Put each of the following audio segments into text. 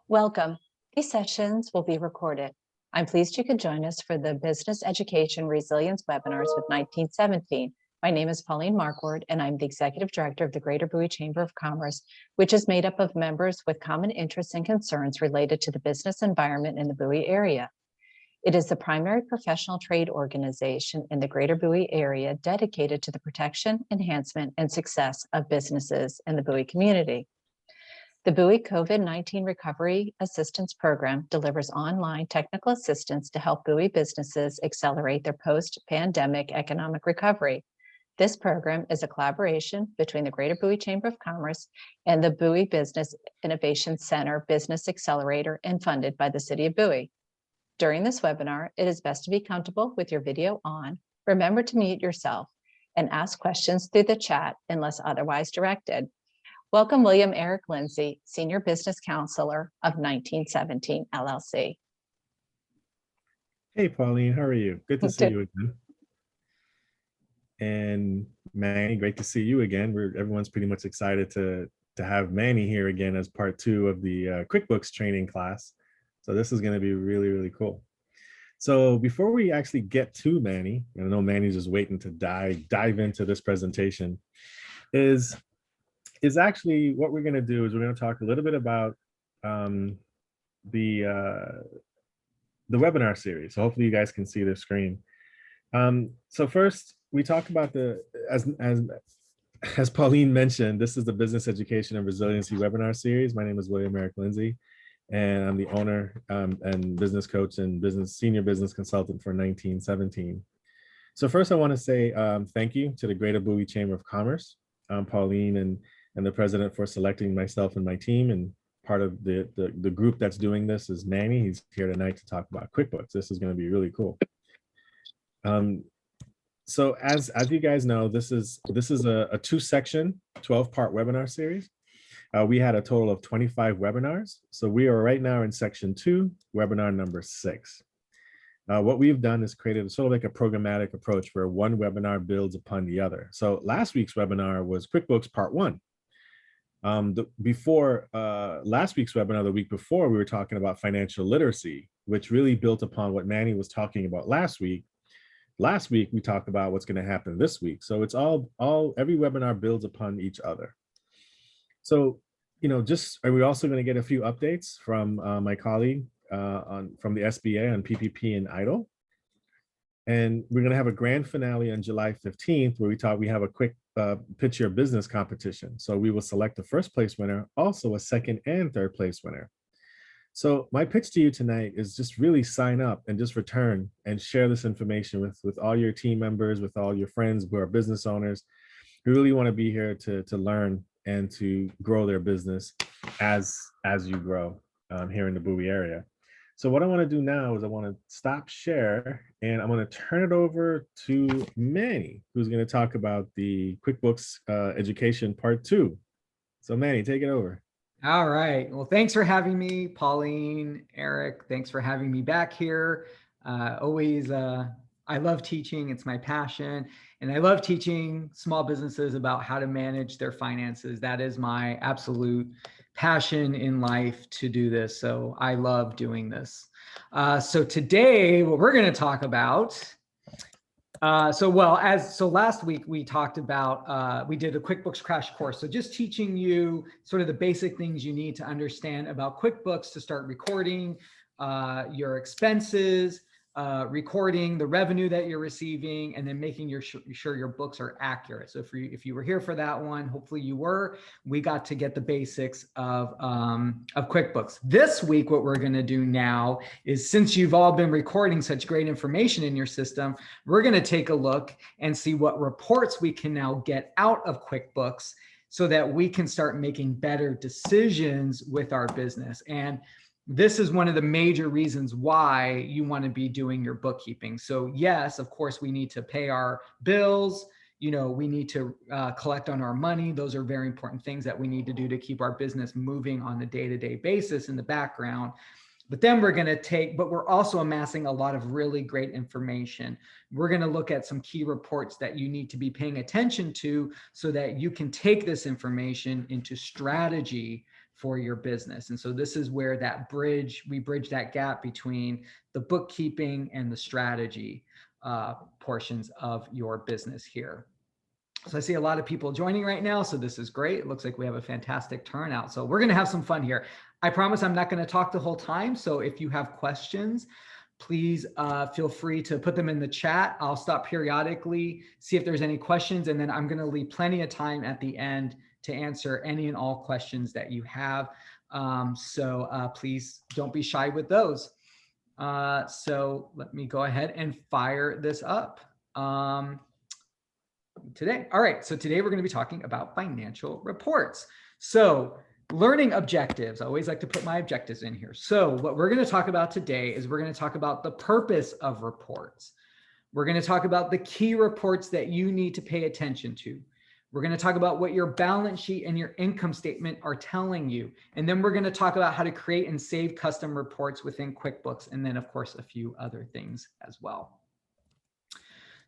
Welcome. These sessions will be recorded. I'm pleased you could join us for the Business Education Resilience webinars with 1917. My name is Pauline Markward, and I'm the Executive Director of the Greater Bowie Chamber of Commerce, which is made up of members with common interests and concerns related to the business environment in the Bowie area. It is the primary professional trade organization in the Greater Bowie area dedicated to the protection, enhancement, and success of businesses in the Bowie community. The Bowie COVID-19 Recovery Assistance Program delivers online technical assistance to help Bowie businesses accelerate their post-pandemic economic recovery. This program is a collaboration between the Greater Bowie Chamber of Commerce and the Bowie Business Innovation Center Business Accelerator and funded by the City of Bowie. During this webinar, it is best to be comfortable with your video on. Remember to mute yourself and ask questions through the chat unless otherwise directed. Welcome, William Eric Lindsay, Senior Business Counselor of 1917 LLC. Hey, Pauline, how are you? Good to see you again. And Manny, great to see you again. Everyone's pretty much excited to have Manny here again as part 2 of the QuickBooks training class. So this is going to be really, really cool. So before we actually get to Manny, I know Manny's just waiting to dive into this presentation, is actually what we're going to do is we're going to talk a little bit about the webinar series. So hopefully you guys can see the screen. So first, we talk about as Pauline mentioned, this is the Business Education and Resiliency webinar series. My name is William Eric Lindsay, and I'm the owner and business coach and senior business consultant for 1917. So first, I want to say thank you to the Greater Bowie Chamber of Commerce, Pauline and the president for selecting myself and my team. And part of the group that's doing this is Manny. He's here tonight to talk about QuickBooks. This is going to be really cool. So as you guys know, this is a 2-section, 12-part webinar series. We had a total of 25 webinars. So we are right now in section 2, webinar number 6. What we've done is created sort of like a programmatic approach where one webinar builds upon the other. So last week's webinar was QuickBooks Part 1. Last week's webinar, the week before, we were talking about financial literacy, which really built upon what Manny was talking about last week. Last week, we talked about what's going to happen this week. So it's every webinar builds upon each other. So, are we also going to get a few updates from my colleague from the SBA on PPP and EIDL? And we're going to have a grand finale on July 15th, where we have a quick pitch your business competition. So we will select the first place winner, also a second and third place winner. So my pitch to you tonight is just really sign up and just return and share this information with all your team members, with all your friends who are business owners who really want to be here to learn and to grow their business as you grow here in the Bowie area. So what I want to do now is I want to stop share and I'm going to turn it over to Manny, who's going to talk about the QuickBooks Education Part 2. So Manny, take it over. All right. Well, thanks for having me, Pauline, Eric. Thanks for having me back here. I love teaching. It's my passion. And I love teaching small businesses about how to manage their finances. That is my absolute passion in life to do this. So I love doing this. So today, what we're going to talk about so last week we talked about, we did a QuickBooks crash course. So just teaching you sort of the basic things you need to understand about QuickBooks to start recording your expenses, recording the revenue that you're receiving, and then making sure your books are accurate. So if you were here for that one, hopefully you were, we got to get the basics of QuickBooks. This week, what we're going to do now is, since you've all been recording such great information in your system, we're going to take a look and see what reports we can now get out of QuickBooks so that we can start making better decisions with our business. And this is one of the major reasons why you want to be doing your bookkeeping. So yes, of course, we need to pay our bills. We need to collect on our money. Those are very important things that we need to do to keep our business moving on a day-to-day basis in the background. But then we're also amassing a lot of really great information. We're going to look at some key reports that you need to be paying attention to so that you can take this information into strategy for your business. And so this is where we bridge that gap between the bookkeeping and the strategy portions of your business here. So I see a lot of people joining right now. So this is great. It looks like we have a fantastic turnout. So we're going to have some fun here. I promise I'm not going to talk the whole time. So if you have questions, please feel free to put them in the chat. I'll stop periodically, see if there's any questions, and then I'm going to leave plenty of time at the end to answer any and all questions that you have. So please don't be shy with those. So let me go ahead and fire this up. Today. All right. So today we're going to be talking about financial reports. So learning objectives. I always like to put my objectives in here. So what we're going to talk about today is we're going to talk about the purpose of reports. We're going to talk about the key reports that you need to pay attention to. We're going to talk about what your balance sheet and your income statement are telling you. And then we're going to talk about how to create and save custom reports within QuickBooks. And then of course, a few other things as well.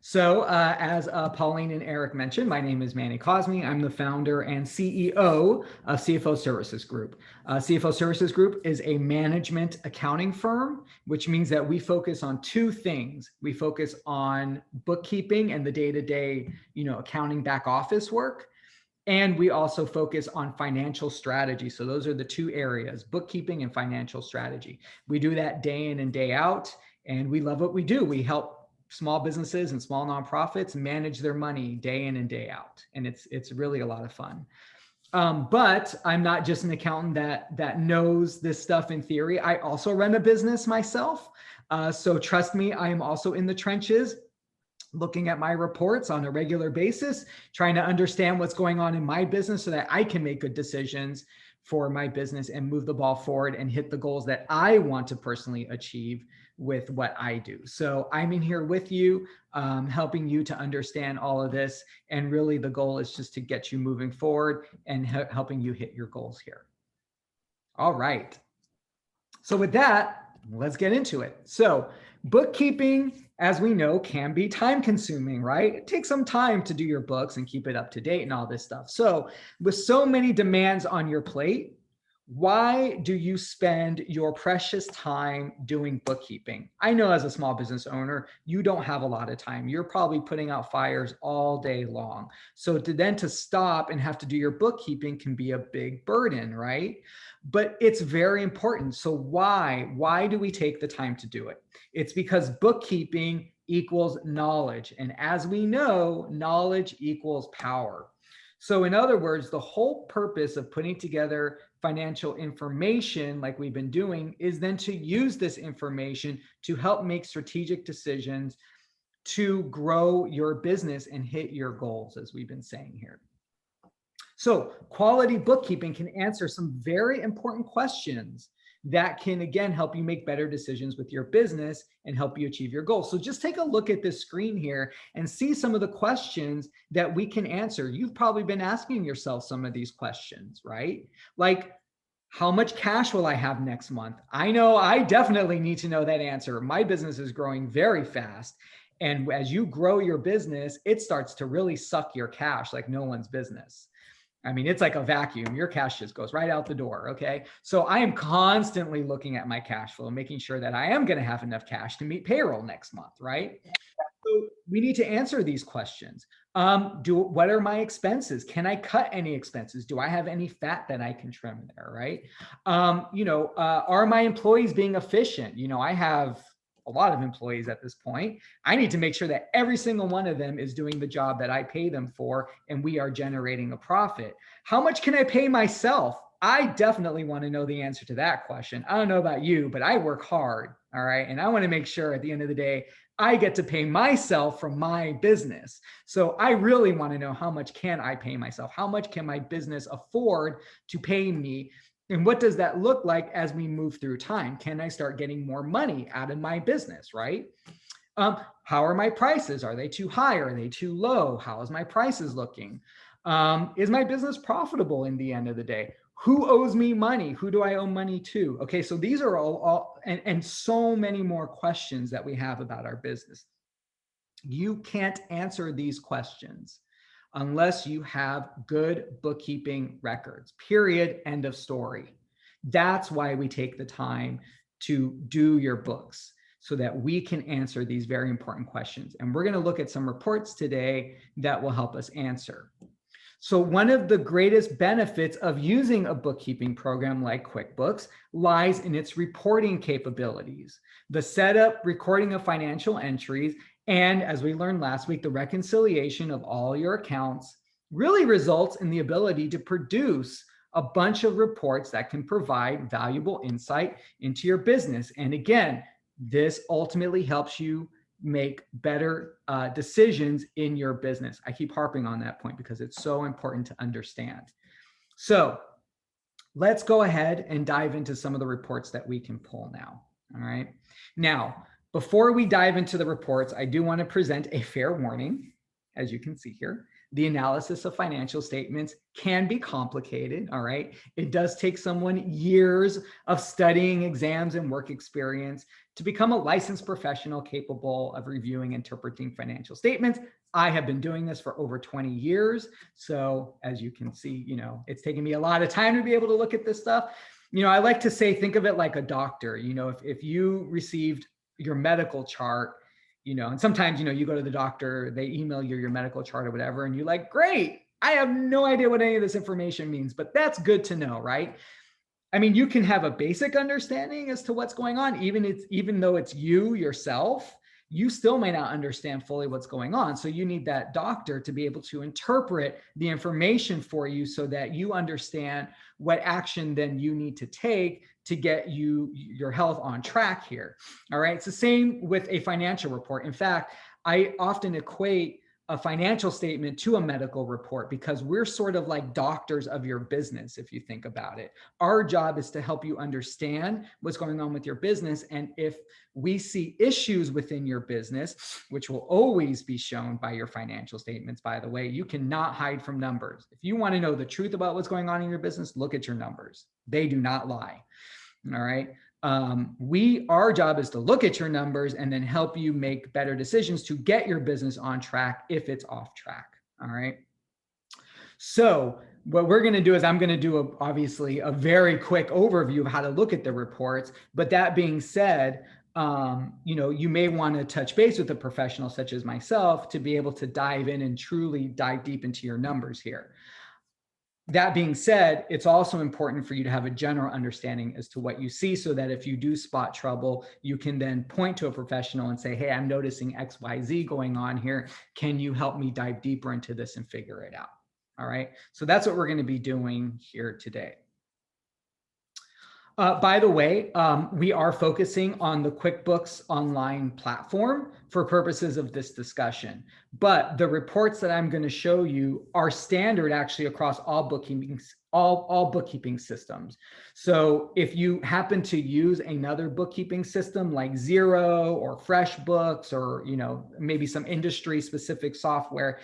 So as Pauline and Eric mentioned, my name is Manny Cosme. I'm the founder and CEO of CFO Services Group. CFO Services Group is a management accounting firm, which means that we focus on two things. We focus on bookkeeping and the day-to-day, accounting back office work. And we also focus on financial strategy. So those are the two areas, bookkeeping and financial strategy. We do that day in and day out, and we love what we do. We help small businesses and small nonprofits manage their money day in and day out. And it's really a lot of fun. But I'm not just an accountant that knows this stuff in theory. I also run a business myself. So trust me, I am also in the trenches, looking at my reports on a regular basis, trying to understand what's going on in my business so that I can make good decisions for my business and move the ball forward and hit the goals that I want to personally achieve with what I do. So I'm in here with you, helping you to understand all of this. And really the goal is just to get you moving forward and helping you hit your goals here. All right. So with that, let's get into it. So bookkeeping, as we know, can be time consuming, right? It takes some time to do your books and keep it up to date and all this stuff. So with so many demands on your plate, why do you spend your precious time doing bookkeeping? I know as a small business owner, you don't have a lot of time. You're probably putting out fires all day long. So to stop and have to do your bookkeeping can be a big burden, right? But it's very important. So why do we take the time to do it? It's because bookkeeping equals knowledge. And as we know, knowledge equals power. So in other words, the whole purpose of putting together financial information like we've been doing is then to use this information to help make strategic decisions to grow your business and hit your goals, as we've been saying here. So quality bookkeeping can answer some very important questions that can, again, help you make better decisions with your business and help you achieve your goals. So just take a look at this screen here and see some of the questions that we can answer. You've probably been asking yourself some of these questions, right? Like, how much cash will I have next month? I know I definitely need to know that answer. My business is growing very fast. And as you grow your business, it starts to really suck your cash like no one's business. I mean, it's like a vacuum. Your cash just goes right out the door. Okay. So I am constantly looking at my cash flow, making sure that I am going to have enough cash to meet payroll next month. Right. So we need to answer these questions. What are my expenses? Can I cut any expenses? Do I have any fat that I can trim there? Right. Are my employees being efficient? I have a lot of employees at this point. I need to make sure that every single one of them is doing the job that I pay them for, and we are generating a profit. How much can I pay myself? I definitely want to know the answer to that question. I don't know about you, but I work hard. All right. And I want to make sure at the end of the day, I get to pay myself from my business. So I really want to know, how much can I pay myself? How much can my business afford to pay me? And what does that look like as we move through time? Can I start getting more money out of my business, right? How are my prices? Are they too high? Are they too low? How is my prices looking? Is my business profitable in the end of the day? Who owes me money? Who do I owe money to? Okay, so these are all and so many more questions that we have about our business. You can't answer these questions unless you have good bookkeeping records, period, end of story. That's why we take the time to do your books, so that we can answer these very important questions. And we're going to look at some reports today that will help us answer. So one of the greatest benefits of using a bookkeeping program like QuickBooks lies in its reporting capabilities, the setup, recording of financial entries, and as we learned last week, the reconciliation of all your accounts really results in the ability to produce a bunch of reports that can provide valuable insight into your business. And again, this ultimately helps you make better decisions in your business. I keep harping on that point because it's so important to understand. So let's go ahead and dive into some of the reports that we can pull now. All right. Now, before we dive into the reports, I do want to present a fair warning. As you can see here, the analysis of financial statements can be complicated, all right? It does take someone years of studying, exams, and work experience to become a licensed professional capable of reviewing, interpreting financial statements. I have been doing this for over 20 years. So as you can see, it's taken me a lot of time to be able to look at this stuff. I like to say, think of it like a doctor. If you received your medical chart, and sometimes, you go to the doctor, they email you your medical chart or whatever, and you're like, great, I have no idea what any of this information means, but that's good to know, right? I mean, you can have a basic understanding as to what's going on, even though it's you yourself, you still may not understand fully what's going on. So you need that doctor to be able to interpret the information for you so that you understand what action then you need to take to get your health on track here. All right. It's the same with a financial report. In fact, I often equate a financial statement to a medical report because we're sort of like doctors of your business, if you think about it. Our job is to help you understand what's going on with your business. And if we see issues within your business, which will always be shown by your financial statements, by the way, you cannot hide from numbers. If you want to know the truth about what's going on in your business, look at your numbers. They do not lie. All right. Our job is to look at your numbers and then help you make better decisions to get your business on track if it's off track. All right. So what we're going to do is I'm going to do obviously a very quick overview of how to look at the reports. But that being said, you may want to touch base with a professional such as myself to be able to dive in and truly dive deep into your numbers here. That being said, it's also important for you to have a general understanding as to what you see so that if you do spot trouble, you can then point to a professional and say, hey, I'm noticing XYZ going on here. Can you help me dive deeper into this and figure it out? All right. So that's what we're going to be doing here today. By the way, we are focusing on the QuickBooks Online platform for purposes of this discussion. But the reports that I'm going to show you are standard actually across all bookkeeping systems. So if you happen to use another bookkeeping system like Xero or FreshBooks or maybe some industry specific software,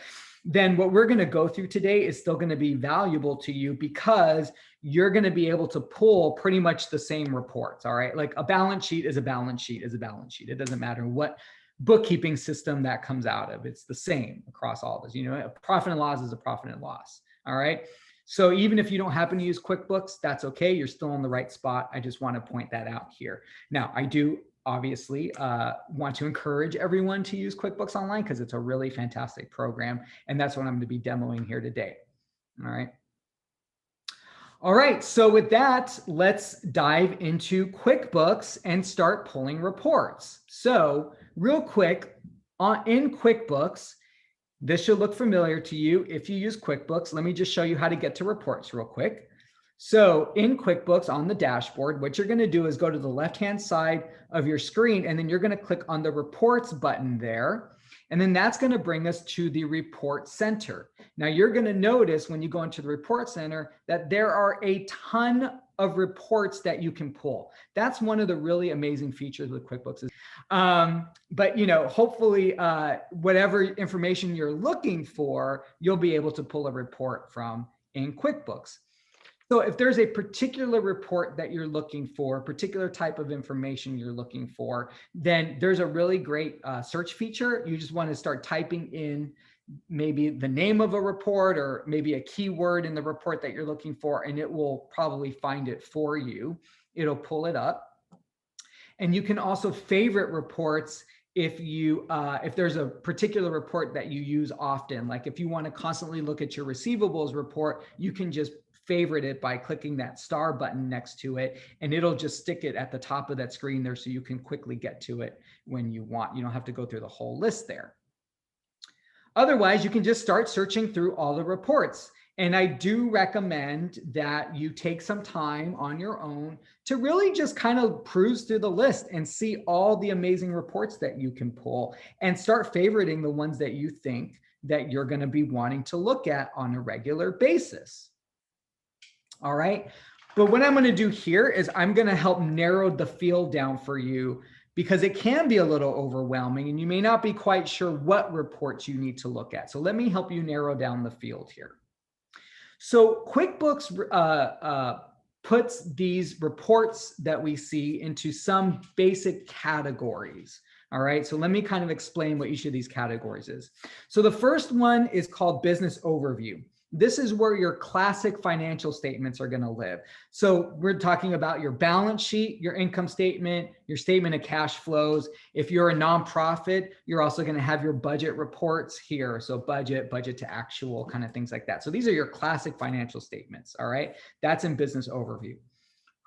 then what we're going to go through today is still going to be valuable to you because you're going to be able to pull pretty much the same reports. All right. Like a balance sheet is a balance sheet is a balance sheet. It doesn't matter what bookkeeping system that comes out of. It's the same across all this. A profit and loss is a profit and loss. All right. So even if you don't happen to use QuickBooks, that's okay. You're still in the right spot. I just want to point that out here. Now, I do obviously want to encourage everyone to use QuickBooks Online because it's a really fantastic program. And that's what I'm going to be demoing here today. All right. All right. So with that, let's dive into QuickBooks and start pulling reports. So real quick, in QuickBooks, this should look familiar to you if you use QuickBooks. Let me just show you how to get to reports real quick. So in QuickBooks on the dashboard, what you're going to do is go to the left-hand side of your screen, and then you're going to click on the reports button there. And then that's going to bring us to the report center. Now you're going to notice when you go into the report center that there are a ton of reports that you can pull. That's one of the really amazing features with QuickBooks. But hopefully whatever information you're looking for, you'll be able to pull a report from in QuickBooks. So if there's a particular report that you're looking for, a particular type of information you're looking for, then there's a really great search feature. You just want to start typing in maybe the name of a report or maybe a keyword in the report that you're looking for, and it will probably find it for you. It'll pull it up. And you can also favorite reports if there's a particular report that you use often. Like if you want to constantly look at your receivables report, you can just favorite it by clicking that star button next to it, and it'll just stick it at the top of that screen there so you can quickly get to it when you want. You don't have to go through the whole list there. Otherwise, you can just start searching through all the reports. And I do recommend that you take some time on your own to really just kind of cruise through the list and see all the amazing reports that you can pull and start favoriting the ones that you think that you're going to be wanting to look at on a regular basis. All right. But what I'm going to do here is I'm going to help narrow the field down for you, because it can be a little overwhelming and you may not be quite sure what reports you need to look at. So let me help you narrow down the field here. So QuickBooks puts these reports that we see into some basic categories. All right, so let me kind of explain what each of these categories is. So the first one is called business overview. This is where your classic financial statements are going to live. So we're talking about your balance sheet, your income statement, your statement of cash flows. If you're a nonprofit, you're also going to have your budget reports here. So budget to actual, kind of things like that. So these are your classic financial statements. All right. That's in business overview.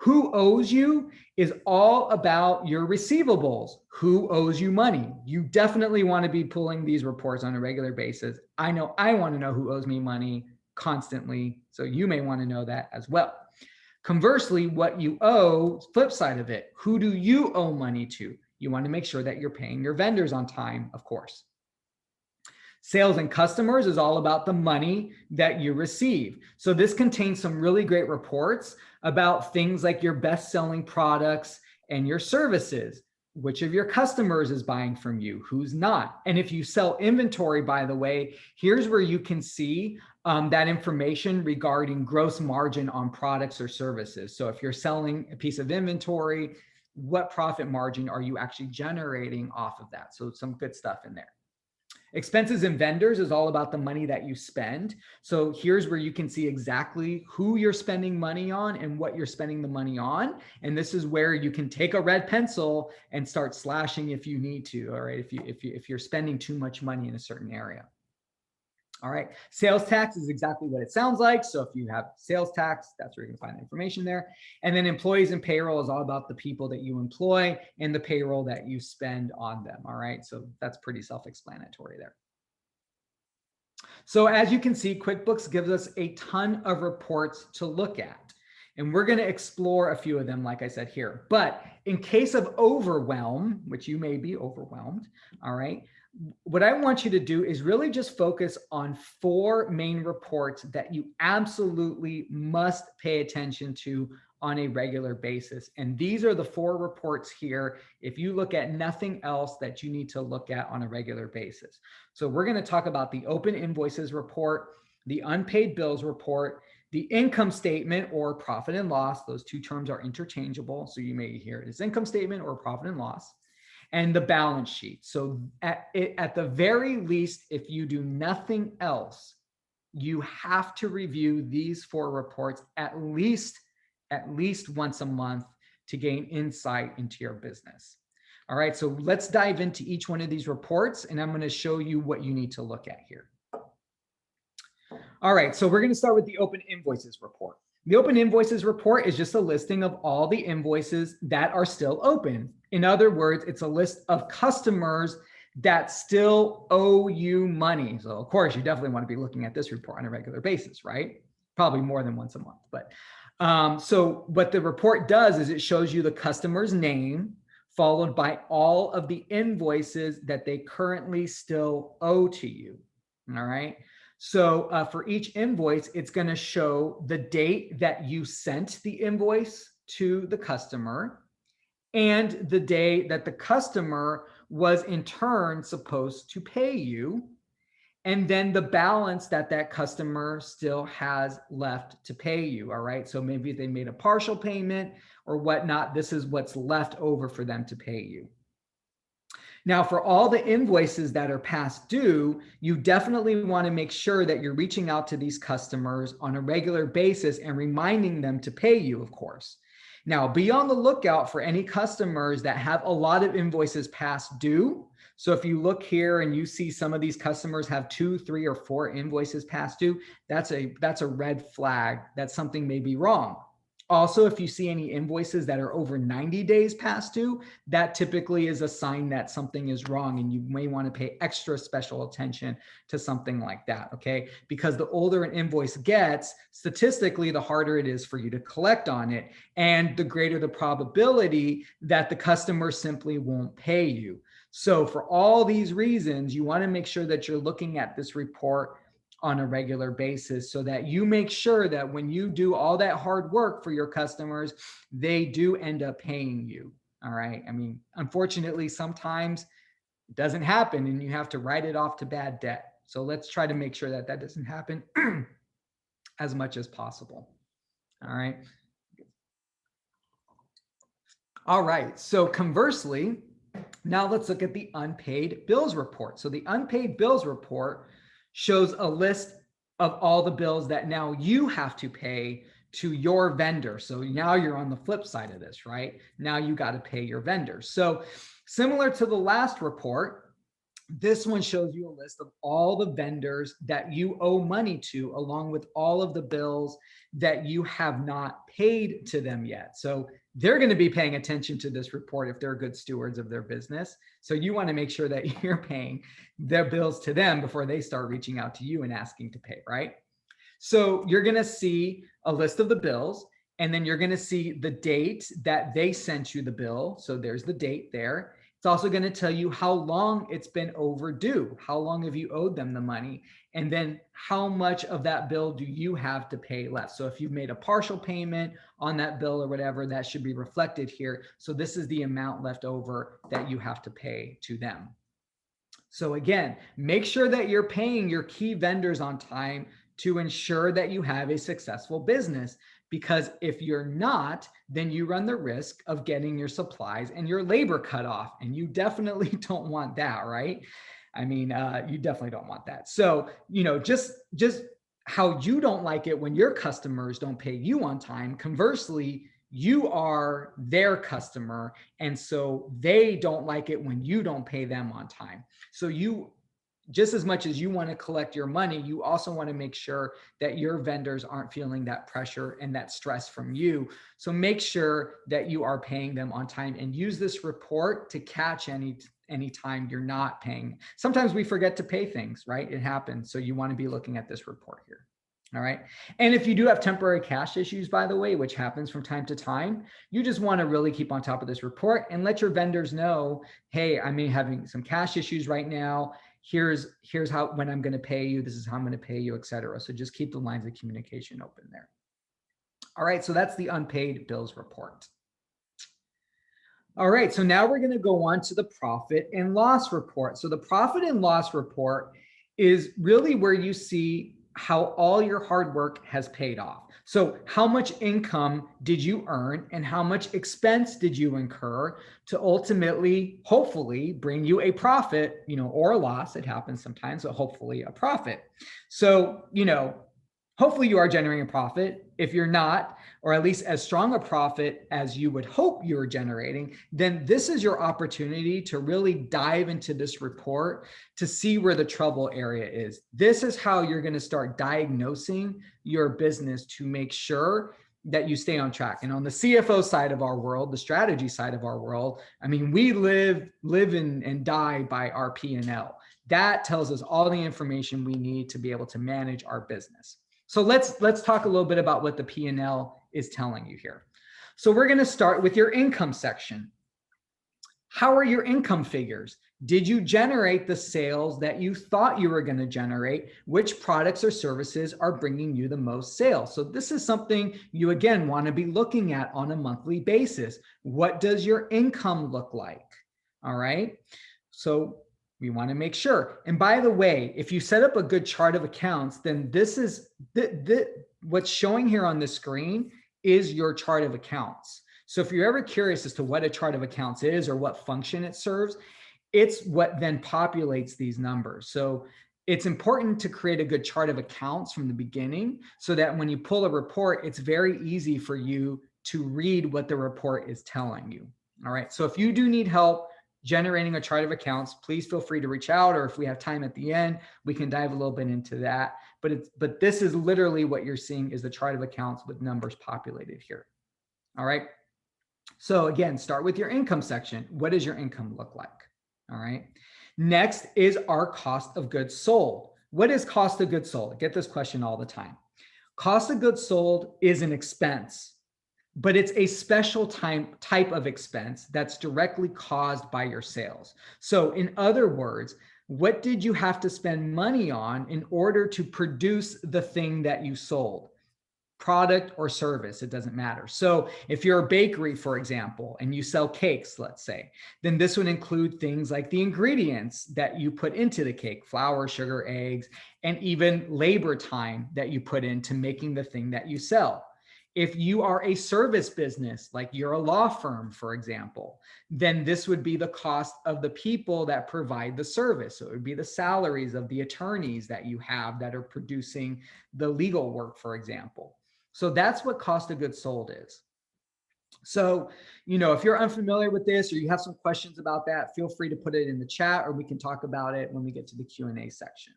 Who owes you is all about your receivables. Who owes you money? You definitely want to be pulling these reports on a regular basis. I know I want to know who owes me money constantly, so you may want to know that as well. Conversely, what you owe, flip side of it, who do you owe money to? You want to make sure that you're paying your vendors on time, of course. Sales and customers is all about the money that you receive. So this contains some really great reports about things like your best-selling products and your services. Which of your customers is buying from you? Who's not? And if you sell inventory, by the way, here's where you can see that information regarding gross margin on products or services. So if you're selling a piece of inventory, what profit margin are you actually generating off of that? So some good stuff in there. Expenses and vendors is all about the money that you spend. So here's where you can see exactly who you're spending money on and what you're spending the money on. And this is where you can take a red pencil and start slashing if you need to. All right. If you're spending too much money in a certain area. All right. Sales tax is exactly what it sounds like. So if you have sales tax, that's where you're going to find the information there. And then employees and payroll is all about the people that you employ and the payroll that you spend on them. All right. So that's pretty self-explanatory there. So as you can see, QuickBooks gives us a ton of reports to look at. And we're going to explore a few of them, like I said here. But in case of overwhelm, which you may be overwhelmed, all right, what I want you to do is really just focus on 4 main reports that you absolutely must pay attention to on a regular basis. And these are the 4 reports here, if you look at nothing else, that you need to look at on a regular basis. So we're going to talk about the open invoices report, the unpaid bills report, the income statement or profit and loss. Those 2 terms are interchangeable. So you may hear it as income statement or profit and loss. And the balance sheet. So at the very least, if you do nothing else, you have to review these 4 reports at least once a month to gain insight into your business. All right, so let's dive into each one of these reports, and I'm going to show you what you need to look at here. All right, so we're going to start with the open invoices report. The open invoices report is just a listing of all the invoices that are still open. In other words, it's a list of customers that still owe you money. So of course, you definitely want to be looking at this report on a regular basis, right? Probably more than once a month. But so what the report does is it shows you the customer's name, followed by all of the invoices that they currently still owe to you. All right. So for each invoice, it's going to show the date that you sent the invoice to the customer and the day that the customer was in turn supposed to pay you, and then the balance that that customer still has left to pay you. All right. So maybe they made a partial payment or whatnot. This is what's left over for them to pay you. Now, for all the invoices that are past due, you definitely want to make sure that you're reaching out to these customers on a regular basis and reminding them to pay you, of course. Now, be on the lookout for any customers that have a lot of invoices past due. So if you look here and you see some of these customers have 2, 3, or 4 invoices past due, that's a red flag that something may be wrong. Also, if you see any invoices that are over 90 days past due, that typically is a sign that something is wrong and you may want to pay extra special attention to something like that, okay? Because the older an invoice gets, statistically, the harder it is for you to collect on it, and the greater the probability that the customer simply won't pay you. So for all these reasons, you want to make sure that you're looking at this report on a regular basis so that you make sure that when you do all that hard work for your customers, they do end up paying you. All right. I mean, unfortunately, sometimes it doesn't happen and you have to write it off to bad debt. So let's try to make sure that that doesn't happen as much as possible. All right. All right. So conversely, now let's look at the unpaid bills report. So the unpaid bills report shows a list of all the bills that now you have to pay to your vendor. So now you're on the flip side of this, right? Now you got to pay your vendors. So similar to the last report, this one shows you a list of all the vendors that you owe money to, along with all of the bills that you have not paid to them yet. So they're going to be paying attention to this report if they're good stewards of their business. So you want to make sure that you're paying their bills to them before they start reaching out to you and asking to pay, right? So you're going to see a list of the bills, and then you're going to see the date that they sent you the bill. So there's the date there. It's also going to tell you how long it's been overdue. How long have you owed them the money? And then how much of that bill do you have to pay left? So if you've made a partial payment on that bill or whatever, that should be reflected here. So this is the amount left over that you have to pay to them. So again, make sure that you're paying your key vendors on time to ensure that you have a successful business. Because if you're not, then you run the risk of getting your supplies and your labor cut off. And you definitely don't want that, right? I mean, you definitely don't want that. So, just how you don't like it when your customers don't pay you on time. Conversely, you are their customer. And so they don't like it when you don't pay them on time. So you, just as much as you want to collect your money, you also want to make sure that your vendors aren't feeling that pressure and that stress from you. So make sure that you are paying them on time, and use this report to catch any time you're not paying. Sometimes we forget to pay things, right? It happens. So you want to be looking at this report here. All right. And if you do have temporary cash issues, by the way, which happens from time to time, you just want to really keep on top of this report and let your vendors know, hey, I'm having some cash issues right now. Here's how, when I'm going to pay you, this is how I'm going to pay you, et cetera. So just keep the lines of communication open there. All right. So that's the unpaid bills report. All right. So now we're going to go on to the profit and loss report. So the profit and loss report is really where you see how all your hard work has paid off. So how much income did you earn and how much expense did you incur to ultimately, hopefully, bring you a profit, or a loss. It happens sometimes, but hopefully a profit. So, hopefully you are generating a profit. If you're not, or at least as strong a profit as you would hope you're generating, then this is your opportunity to really dive into this report to see where the trouble area is. This is how you're going to start diagnosing your business to make sure that you stay on track. And on the CFO side of our world, the strategy side of our world, we live and die by our P&L. That tells us all the information we need to be able to manage our business. So let's talk a little bit about what the P&L is telling you here. So we're going to start with your income section. How are your income figures? Did you generate the sales that you thought you were going to generate? Which products or services are bringing you the most sales? So this is something you, again, want to be looking at on a monthly basis. What does your income look like? All right. So we want to make sure. And by the way, if you set up a good chart of accounts, then this is what's showing here on the screen is your chart of accounts. So if you're ever curious as to what a chart of accounts is or what function it serves, it's what then populates these numbers. So it's important to create a good chart of accounts from the beginning so that when you pull a report, it's very easy for you to read what the report is telling you. All right. So if you do need help generating a chart of accounts, please feel free to reach out, or if we have time at the end, we can dive a little bit into that. But this is literally what you're seeing is the chart of accounts with numbers populated here. All right. So again, start with your income section. What does your income look like? All right. Next is our cost of goods sold. What is cost of goods sold? I get this question all the time. Cost of goods sold is an expense, but it's a special type of expense that's directly caused by your sales. So in other words, what did you have to spend money on in order to produce the thing that you sold? Product or service, it doesn't matter. So if you're a bakery, for example, and you sell cakes, let's say, then this would include things like the ingredients that you put into the cake, flour, sugar, eggs, and even labor time that you put into making the thing that you sell. If you are a service business, like you're a law firm, for example, then this would be the cost of the people that provide the service. So it would be the salaries of the attorneys that you have that are producing the legal work, for example. So that's what cost of goods sold is. So, if you're unfamiliar with this or you have some questions about that, feel free to put it in the chat, or we can talk about it when we get to the Q&A section.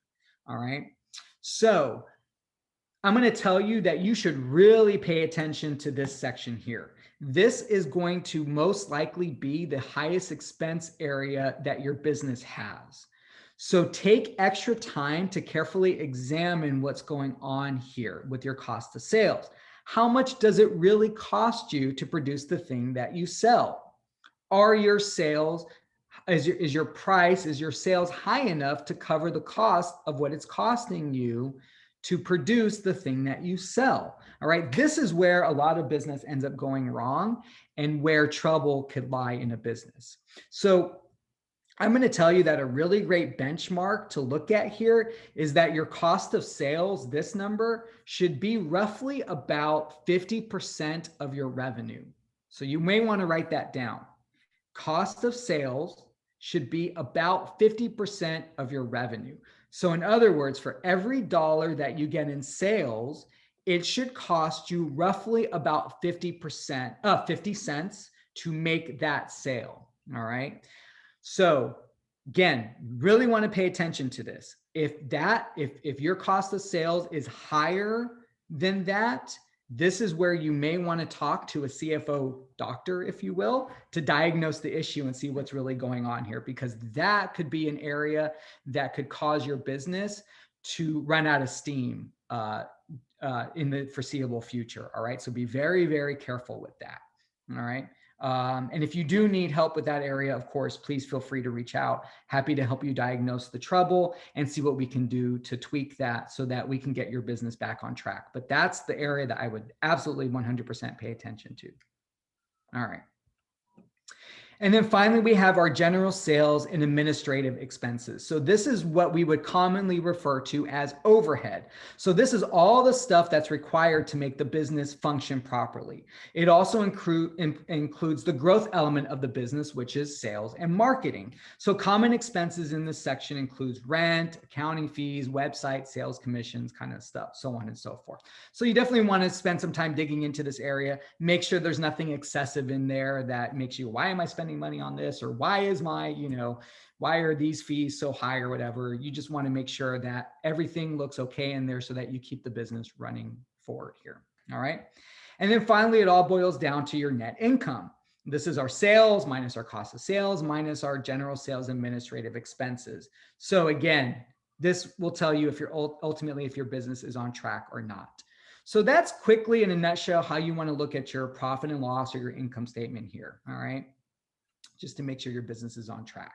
All right. So I'm going to tell you that you should really pay attention to this section here. This is going to most likely be the highest expense area that your business has. So take extra time to carefully examine what's going on here with your cost of sales. How much does it really cost you to produce the thing that you sell? Are your sales, is your sales high enough to cover the cost of what it's costing you to produce the thing that you sell? All right. This is where a lot of business ends up going wrong and where trouble could lie in a business. So I'm going to tell you that a really great benchmark to look at here is that your cost of sales, this number, should be roughly about 50% of your revenue. So you may want to write that down. Cost of sales should be about 50% of your revenue. So in other words, for every dollar that you get in sales, it should cost you roughly about 50 cents to make that sale. All right. So again, really want to pay attention to this. If your cost of sales is higher than that, this is where you may want to talk to a CFO doctor, if you will, to diagnose the issue and see what's really going on here, because that could be an area that could cause your business to run out of steam in the foreseeable future. All right. So be very, very careful with that. All right. And if you do need help with that area, of course, please feel free to reach out. Happy to help you diagnose the trouble and see what we can do to tweak that so that we can get your business back on track. But that's the area that I would absolutely 100% pay attention to. All right. And then finally, we have our general sales and administrative expenses. So this is what we would commonly refer to as overhead. So this is all the stuff that's required to make the business function properly. It also includes the growth element of the business, which is sales and marketing. So common expenses in this section includes rent, accounting fees, website, sales commissions, kind of stuff, so on and so forth. So you definitely want to spend some time digging into this area. Make sure there's nothing excessive in there that makes you, why am I spending money on this? Or why is my, why are these fees so high or whatever? You just want to make sure that everything looks okay in there so that you keep the business running forward here. All right. And then finally, it all boils down to your net income. This is our sales minus our cost of sales minus our general sales administrative expenses. So again, this will tell you if you're ultimately, if your business is on track or not. So that's quickly in a nutshell how you want to look at your profit and loss or your income statement here. All right. Just to make sure your business is on track.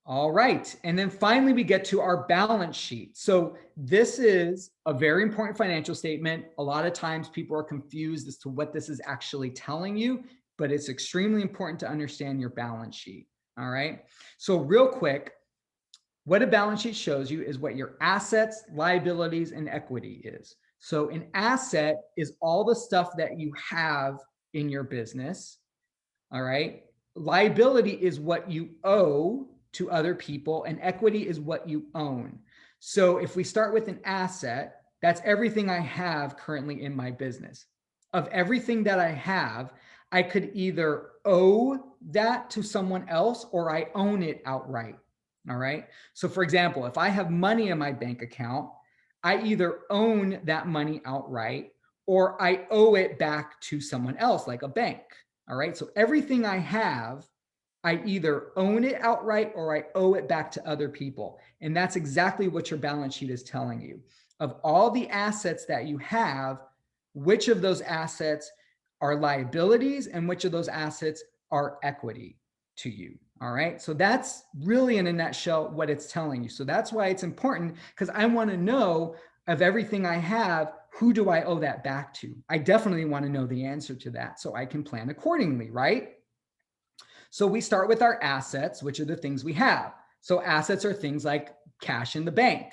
All right. And then finally, we get to our balance sheet. So this is a very important financial statement. A lot of times people are confused as to what this is actually telling you, but it's extremely important to understand your balance sheet. All right. So real quick, what a balance sheet shows you is what your assets, liabilities, and equity is. So an asset is all the stuff that you have in your business. All right. liability is what you owe to other people, and equity is what you own. So if we start with an asset, that's everything I have currently in my business. Of everything that I have, I could either owe that to someone else or I own it outright. All right. So for example, if I have money in my bank account, I either own that money outright or I owe it back to someone else, like a bank. All right. So everything I have, I either own it outright or I owe it back to other people. And that's exactly what your balance sheet is telling you. Of all the assets that you have, which of those assets are liabilities and which of those assets are equity to you. All right. So that's really in a nutshell what it's telling you. So that's why it's important, because I want to know of everything I have, who do I owe that back to? I definitely want to know the answer to that so I can plan accordingly, right? So we start with our assets, which are the things we have. So assets are things like cash in the bank,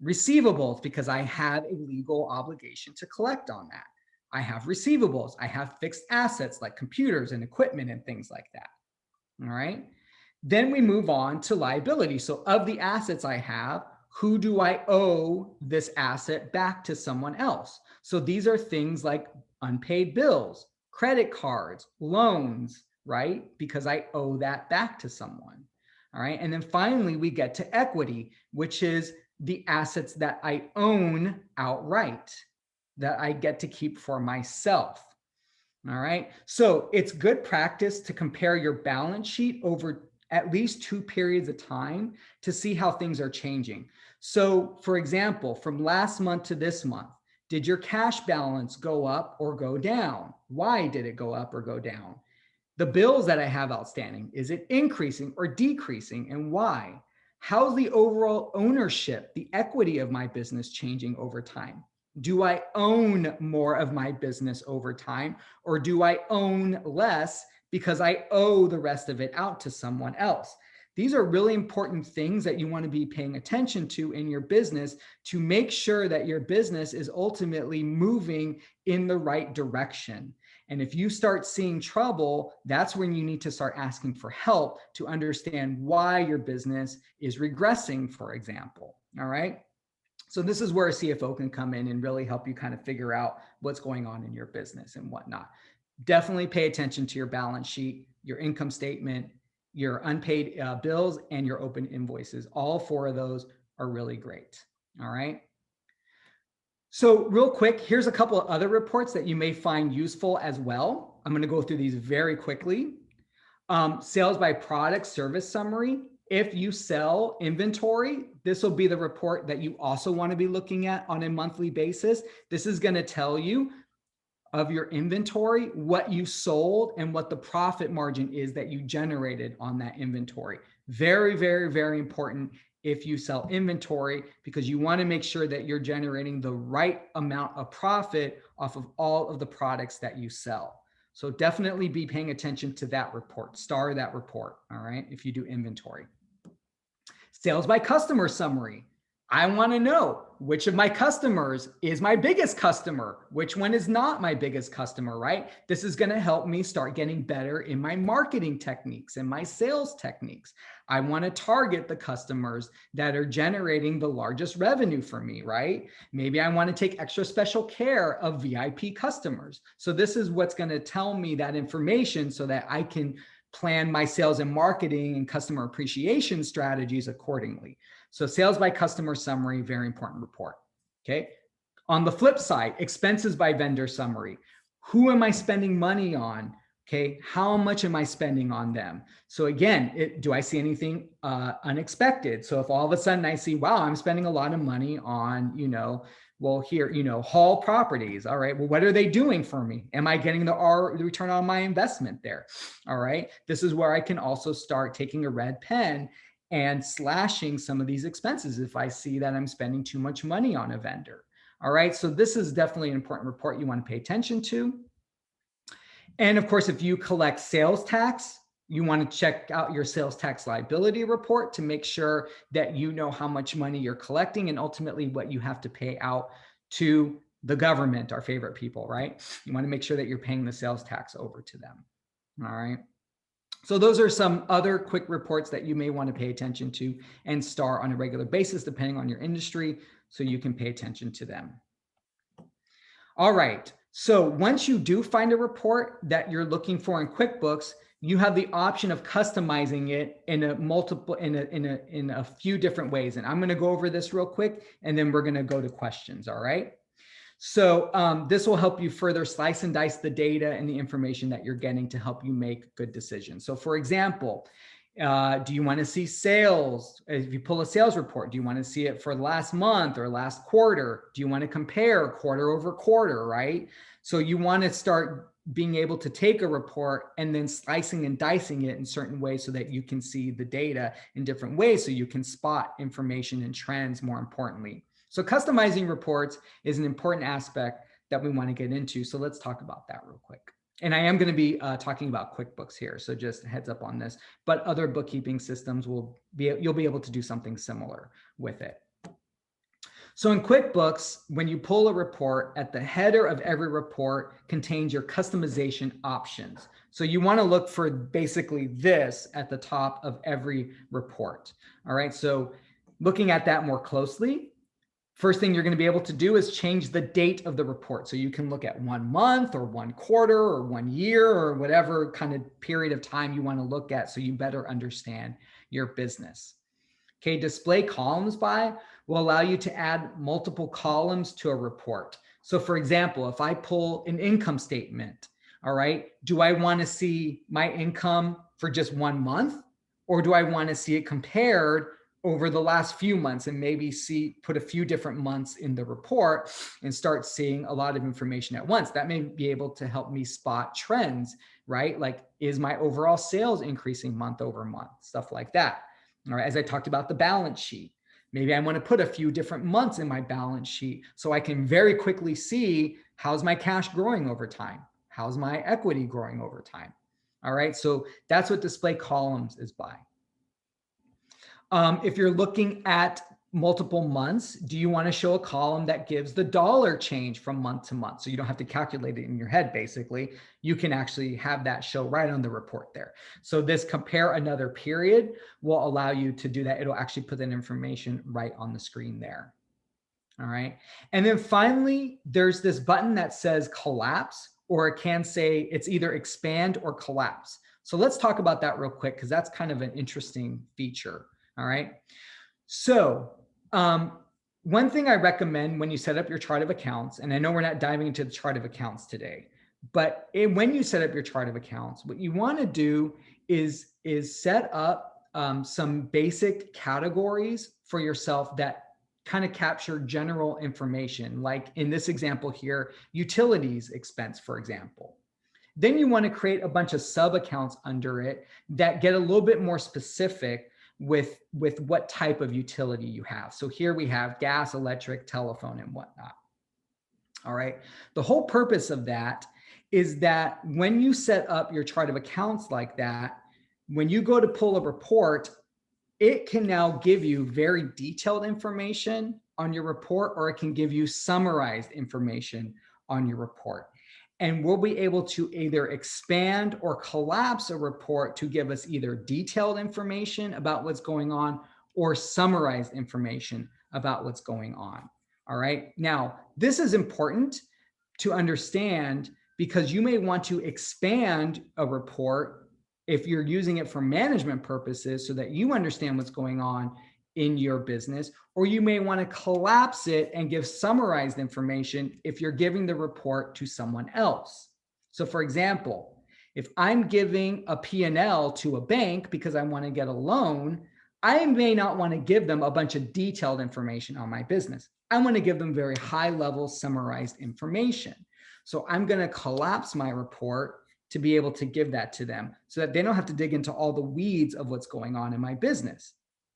receivables, because I have a legal obligation to collect on that. I have receivables. I have fixed assets like computers and equipment and things like that. All right. Then we move on to liability. So of the assets I have, who do I owe this asset back to someone else? So these are things like unpaid bills, credit cards, loans, right? Because I owe that back to someone. All right. And then finally, we get to equity, which is the assets that I own outright, that I get to keep for myself. All right. So it's good practice to compare your balance sheet over at least 2 periods of time to see how things are changing. So for example, from last month to this month, did your cash balance go up or go down? Why did it go up or go down? The bills that I have outstanding, is it increasing or decreasing, and why? How's the overall ownership, the equity of my business changing over time? Do I own more of my business over time, or do I own less because I owe the rest of it out to someone else? These are really important things that you want to be paying attention to in your business to make sure that your business is ultimately moving in the right direction. And if you start seeing trouble, that's when you need to start asking for help to understand why your business is regressing, for example. All right. So this is where a CFO can come in and really help you kind of figure out what's going on in your business and whatnot. Definitely pay attention to your balance sheet, your income statement, your unpaid bills, and your open invoices. All 4 of those are really great. All right. So real quick, here's a couple of other reports that you may find useful as well. I'm going to go through these very quickly. Sales by product service summary. If you sell inventory, this will be the report that you also want to be looking at on a monthly basis. This is going to tell you of your inventory, what you sold and what the profit margin is that you generated on that inventory. Very, very, very important if you sell inventory, because you want to make sure that you're generating the right amount of profit off of all of the products that you sell. So definitely be paying attention to that report, star that report, all right, if you do inventory. Sales by customer summary. I want to know which of my customers is my biggest customer, which one is not my biggest customer, right? This is going to help me start getting better in my marketing techniques and my sales techniques. I want to target the customers that are generating the largest revenue for me, right? Maybe I want to take extra special care of VIP customers. So this is what's going to tell me that information so that I can plan my sales and marketing and customer appreciation strategies accordingly. So sales by customer summary, very important report. Okay. On the flip side, expenses by vendor summary. Who am I spending money on? Okay. How much am I spending on them? So again, do I see anything unexpected? So if all of a sudden I see, wow, I'm spending a lot of money on, well, here, Hall Properties. All right. Well, what are they doing for me? Am I getting the return on my investment there? All right. This is where I can also start taking a red pen and slashing some of these expenses if I see that I'm spending too much money on a vendor. All right. So this is definitely an important report you want to pay attention to. And of course, if you collect sales tax, you want to check out your sales tax liability report to make sure that you know how much money you're collecting and ultimately what you have to pay out to the government, our favorite people, right? You want to make sure that you're paying the sales tax over to them. All right. So those are some other quick reports that you may want to pay attention to and star on a regular basis, depending on your industry, so you can pay attention to them. All right. So once you do find a report that you're looking for in QuickBooks, you have the option of customizing it in a few different ways. And I'm going to go over this real quick, and then we're going to go to questions. All right. So this will help you further slice and dice the data and the information that you're getting to help you make good decisions. So for example, do you want to see sales? If you pull a sales report, do you want to see it for last month or last quarter? Do you want to compare quarter over quarter, right? So you want to start being able to take a report and then slicing and dicing it in certain ways so that you can see the data in different ways, so you can spot information and trends more importantly. So customizing reports is an important aspect that we want to get into. So let's talk about that real quick. And I am going to be talking about QuickBooks here, so just heads up on this. But other bookkeeping systems you'll be able to do something similar with it. So in QuickBooks, when you pull a report, at the header of every report contains your customization options. So you want to look for basically this at the top of every report. All right. So looking at that more closely, first thing you're going to be able to do is change the date of the report. So you can look at 1 month or 1 quarter or 1 year or whatever kind of period of time you want to look at, so you better understand your business. Okay, display columns by will allow you to add multiple columns to a report. So for example, if I pull an income statement, all right, do I want to see my income for just 1 month, or do I want to see it compared over the last few months, and maybe put a few different months in the report and start seeing a lot of information at once? That may be able to help me spot trends, right? Like, is my overall sales increasing month over month? Stuff like that. All right. As I talked about the balance sheet, maybe I want to put a few different months in my balance sheet so I can very quickly see, how's my cash growing over time? How's my equity growing over time? All right. So that's what display columns is by. If you're looking at multiple months, do you want to show a column that gives the dollar change from month to month? So you don't have to calculate it in your head, basically. You can actually have that show right on the report there. So this compare another period will allow you to do that. It'll actually put that information right on the screen there. All right. And then finally, there's this button that says collapse, or it can say it's either expand or collapse. So let's talk about that real quick, because that's kind of an interesting feature. All right. So one thing I recommend when you set up your chart of accounts, and I know we're not diving into the chart of accounts today, but when you set up your chart of accounts, what you want to do is set up some basic categories for yourself that kind of capture general information. Like in this example here, utilities expense, for example. Then you want to create a bunch of sub accounts under it that get a little bit more specific with what type of utility you have. So here we have gas, electric, telephone, and whatnot. All right. The whole purpose of that is that when you set up your chart of accounts like that, when you go to pull a report, it can now give you very detailed information on your report, or it can give you summarized information on your report. And we'll be able to either expand or collapse a report to give us either detailed information about what's going on or summarized information about what's going on. All right. Now, this is important to understand, because you may want to expand a report if you're using it for management purposes so that you understand what's going on in your business, or you may want to collapse it and give summarized information if you're giving the report to someone else. So for example, if I'm giving a P&L to a bank because I want to get a loan, I may not want to give them a bunch of detailed information on my business. I want to give them very high level summarized information. So I'm going to collapse my report to be able to give that to them so that they don't have to dig into all the weeds of what's going on in my business.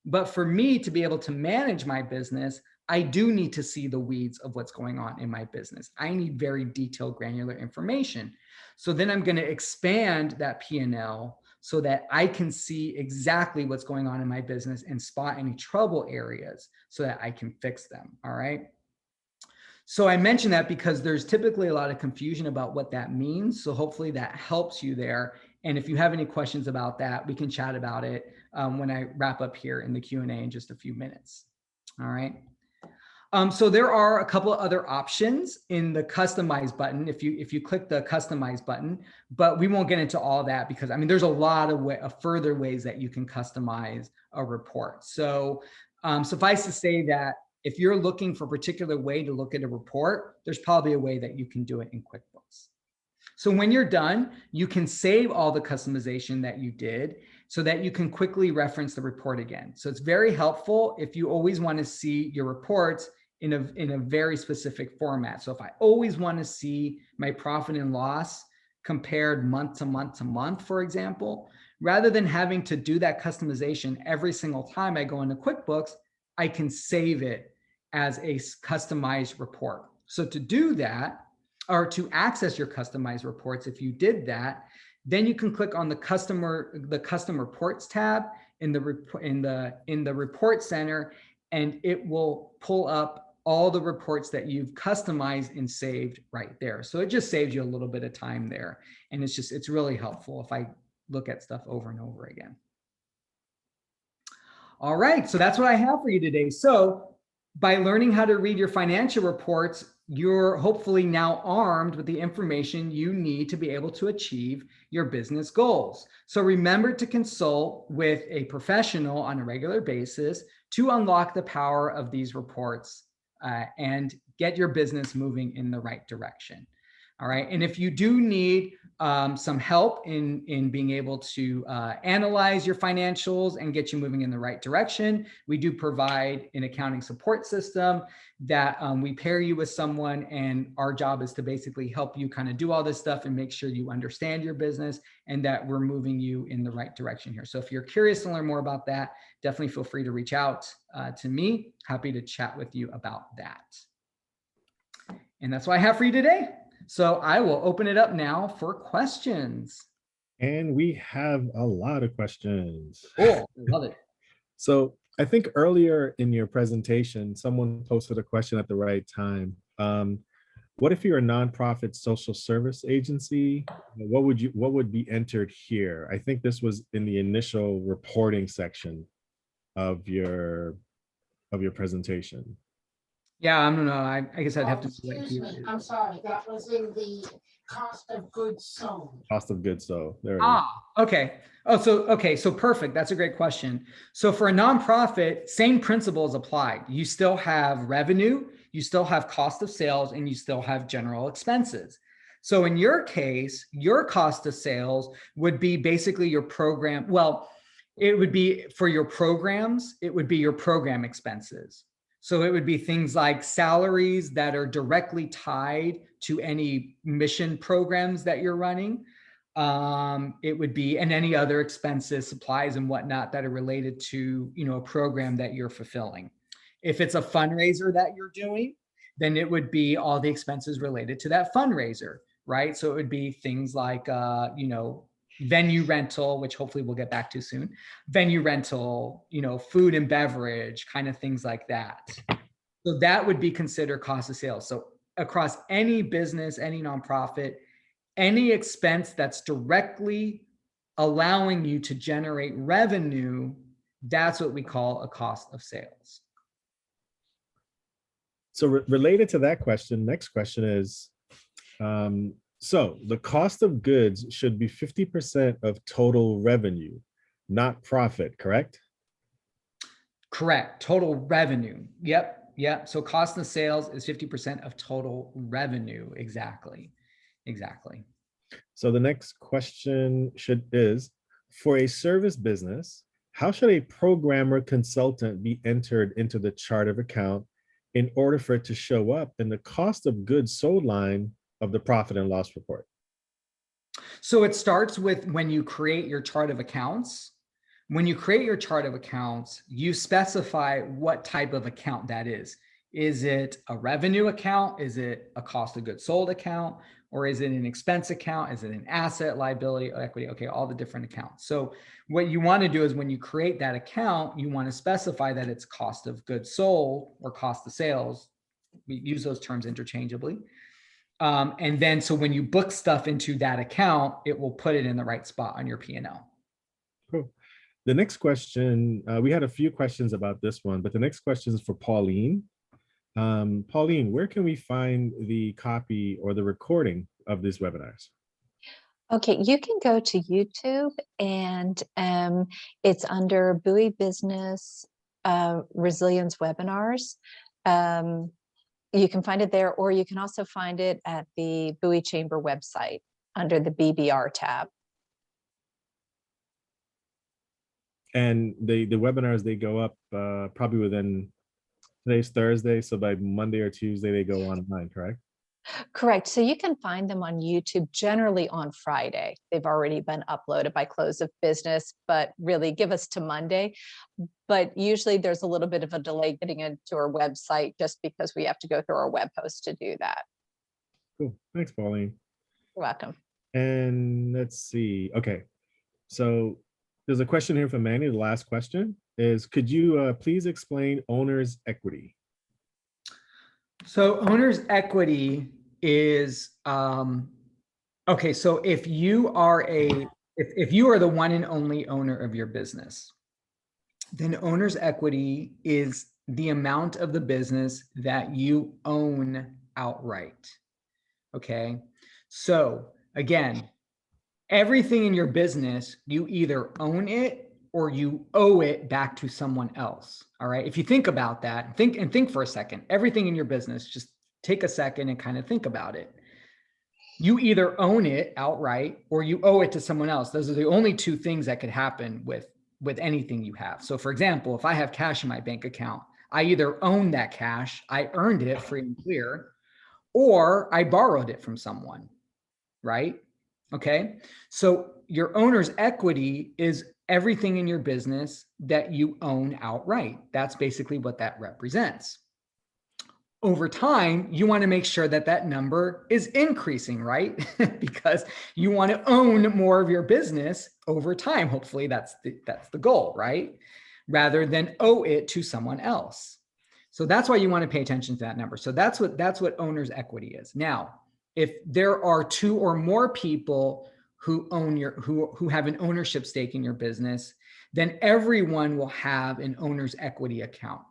But for me to be able to manage my business, I do need to see the weeds of what's going on in my business. I need very detailed, granular information. So then I'm going to expand that P&L so that I can see exactly what's going on in my business and spot any trouble areas so that I can fix them. All right. So I mention that because there's typically a lot of confusion about what that means. So hopefully that helps you there And if you have any questions about that, we can chat about it when I wrap up here in the Q&A in just a few minutes. All right. So there are a couple of other options in the customize button if you click the customize button, but we won't get into all that because there's a lot of further ways that you can customize a report. So suffice to say that if you're looking for a particular way to look at a report, there's probably a way that you can do it in QuickBooks. So when you're done, you can save all the customization that you did so that you can quickly reference the report again. So it's very helpful if you always want to see your reports in a very specific format. So if I always want to see my profit and loss compared month to month to month, for example, rather than having to do that customization every single time I go into QuickBooks, I can save it as a customized report. So to do that, or to access your customized reports, if you did that, then you can click on the custom reports tab in the report center, and it will pull up all the reports that you've customized and saved right there. So it just saves you a little bit of time there. And it's really helpful if I look at stuff over and over again. All right, so that's what I have for you today. So by learning how to read your financial reports, you're hopefully now armed with the information you need to be able to achieve your business goals. So remember to consult with a professional on a regular basis to unlock the power of these reports and get your business moving in the right direction. All right. And if you do need some help in being able to analyze your financials and get you moving in the right direction, we do provide an accounting support system that we pair you with someone, and our job is to basically help you kind of do all this stuff and make sure you understand your business and that we're moving you in the right direction here. So if you're curious to learn more about that, definitely feel free to reach out to me. Happy to chat with you about that. And that's what I have for you today. So I will open it up now for questions. And we have a lot of questions. Cool, love it. So I think earlier in your presentation, someone posted a question at the right time. What if you're a nonprofit social service agency? What would be entered here? I think this was in the initial reporting section of your presentation. Yeah, I don't know. I guess I'd have to. Excuse me, I'm sorry, that was in the cost of goods sold. Cost of goods sold. There it is. Ah, okay. Oh, so perfect. That's a great question. So for a nonprofit, same principles apply. You still have revenue, you still have cost of sales, and you still have general expenses. So in your case, your cost of sales would be basically your program. Well, it would be for your programs, it would be your program expenses. So it would be things like salaries that are directly tied to any mission programs that you're running. It would be, and any other expenses, supplies and whatnot that are related to, a program that you're fulfilling. If it's a fundraiser that you're doing, then it would be all the expenses related to that fundraiser, right? So it would be things like, venue rental, which hopefully we'll get back to soon, venue rental, food and beverage, kind of things like that. So that would be considered cost of sales. So across any business, any nonprofit, any expense that's directly allowing you to generate revenue, that's what we call a cost of sales. So related to that question, next question is, so the cost of goods should be 50% of total revenue, not profit, correct? Correct. Total revenue. Yep. So cost of sales is 50% of total revenue. Exactly. So the next question is, for a service business, how should a programmer consultant be entered into the chart of account in order for it to show up in the cost of goods sold line of the profit and loss report? So it starts with when you create your chart of accounts. When you create your chart of accounts, you specify what type of account that is. Is it a revenue account? Is it a cost of goods sold account? Or is it an expense account? Is it an asset, liability, equity? Okay, all the different accounts. So what you want to do is when you create that account, you want to specify that it's cost of goods sold or cost of sales. We use those terms interchangeably. And then, so when you book stuff into that account, it will put it in the right spot on your P&L. Cool. The next question, we had a few questions about this one, but the next question is for Pauline. Pauline, where can we find the copy or the recording of these webinars? Okay, you can go to YouTube and it's under Bowie Business Resilience Webinars. You can find it there, or you can also find it at the Bowie Chamber website under the BBR tab. And the webinars, they go up probably within, today's Thursday, so by Monday or Tuesday, they go online, correct? Correct. So you can find them on YouTube generally on Friday. They've already been uploaded by close of business, but really give us to Monday. But usually there's a little bit of a delay getting into our website just because we have to go through our web host to do that. Cool. Thanks, Pauline. You're welcome. And let's see. Okay. So there's a question here from Manny. The last question is, could you please explain owner's equity? So owner's equity is, okay, so if you are if you are the one and only owner of your business, then owner's equity is the amount of the business that you own outright. Okay, so again, everything in your business, you either own it or you owe it back to someone else. All right. If you think about that, think for a second, everything in your business, just take a second and kind of think about it. You either own it outright or you owe it to someone else. Those are the only two things that could happen with anything you have. So for example, if I have cash in my bank account, I either own that cash, I earned it free and clear, or I borrowed it from someone, right? Okay. So your owner's equity is everything in your business that you own outright. That's basically what that represents. Over time, you want to make sure that that number is increasing, right? Because you want to own more of your business over time. Hopefully that's the goal, right? Rather than owe it to someone else. So that's why you want to pay attention to that number. So that's what owner's equity is. Now, if there are two or more people who own who have an ownership stake in your business, then everyone will have an owner's equity account.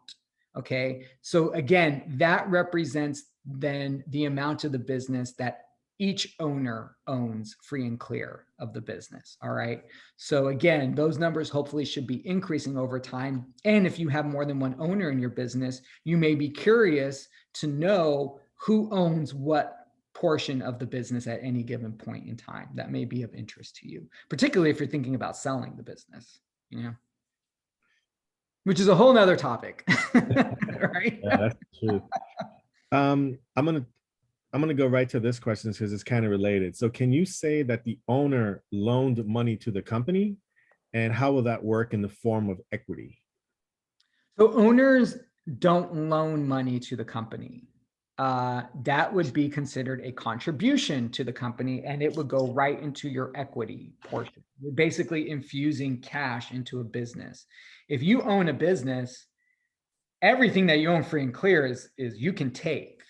Okay. So again, that represents then the amount of the business that each owner owns free and clear of the business. All right. So again, those numbers hopefully should be increasing over time. And if you have more than one owner in your business, you may be curious to know who owns what portion of the business at any given point in time. That may be of interest to you, particularly if you're thinking about selling the business, you know, which is a whole nother topic, right? Yeah, that's true. I'm gonna go right to this question because it's kind of related. So can you say that the owner loaned money to the company, and how will that work in the form of equity? So owners don't loan money to the company. That would be considered a contribution to the company, and it would go right into your equity portion. You're basically infusing cash into a business. If you own a business, everything that you own free and clear is you can take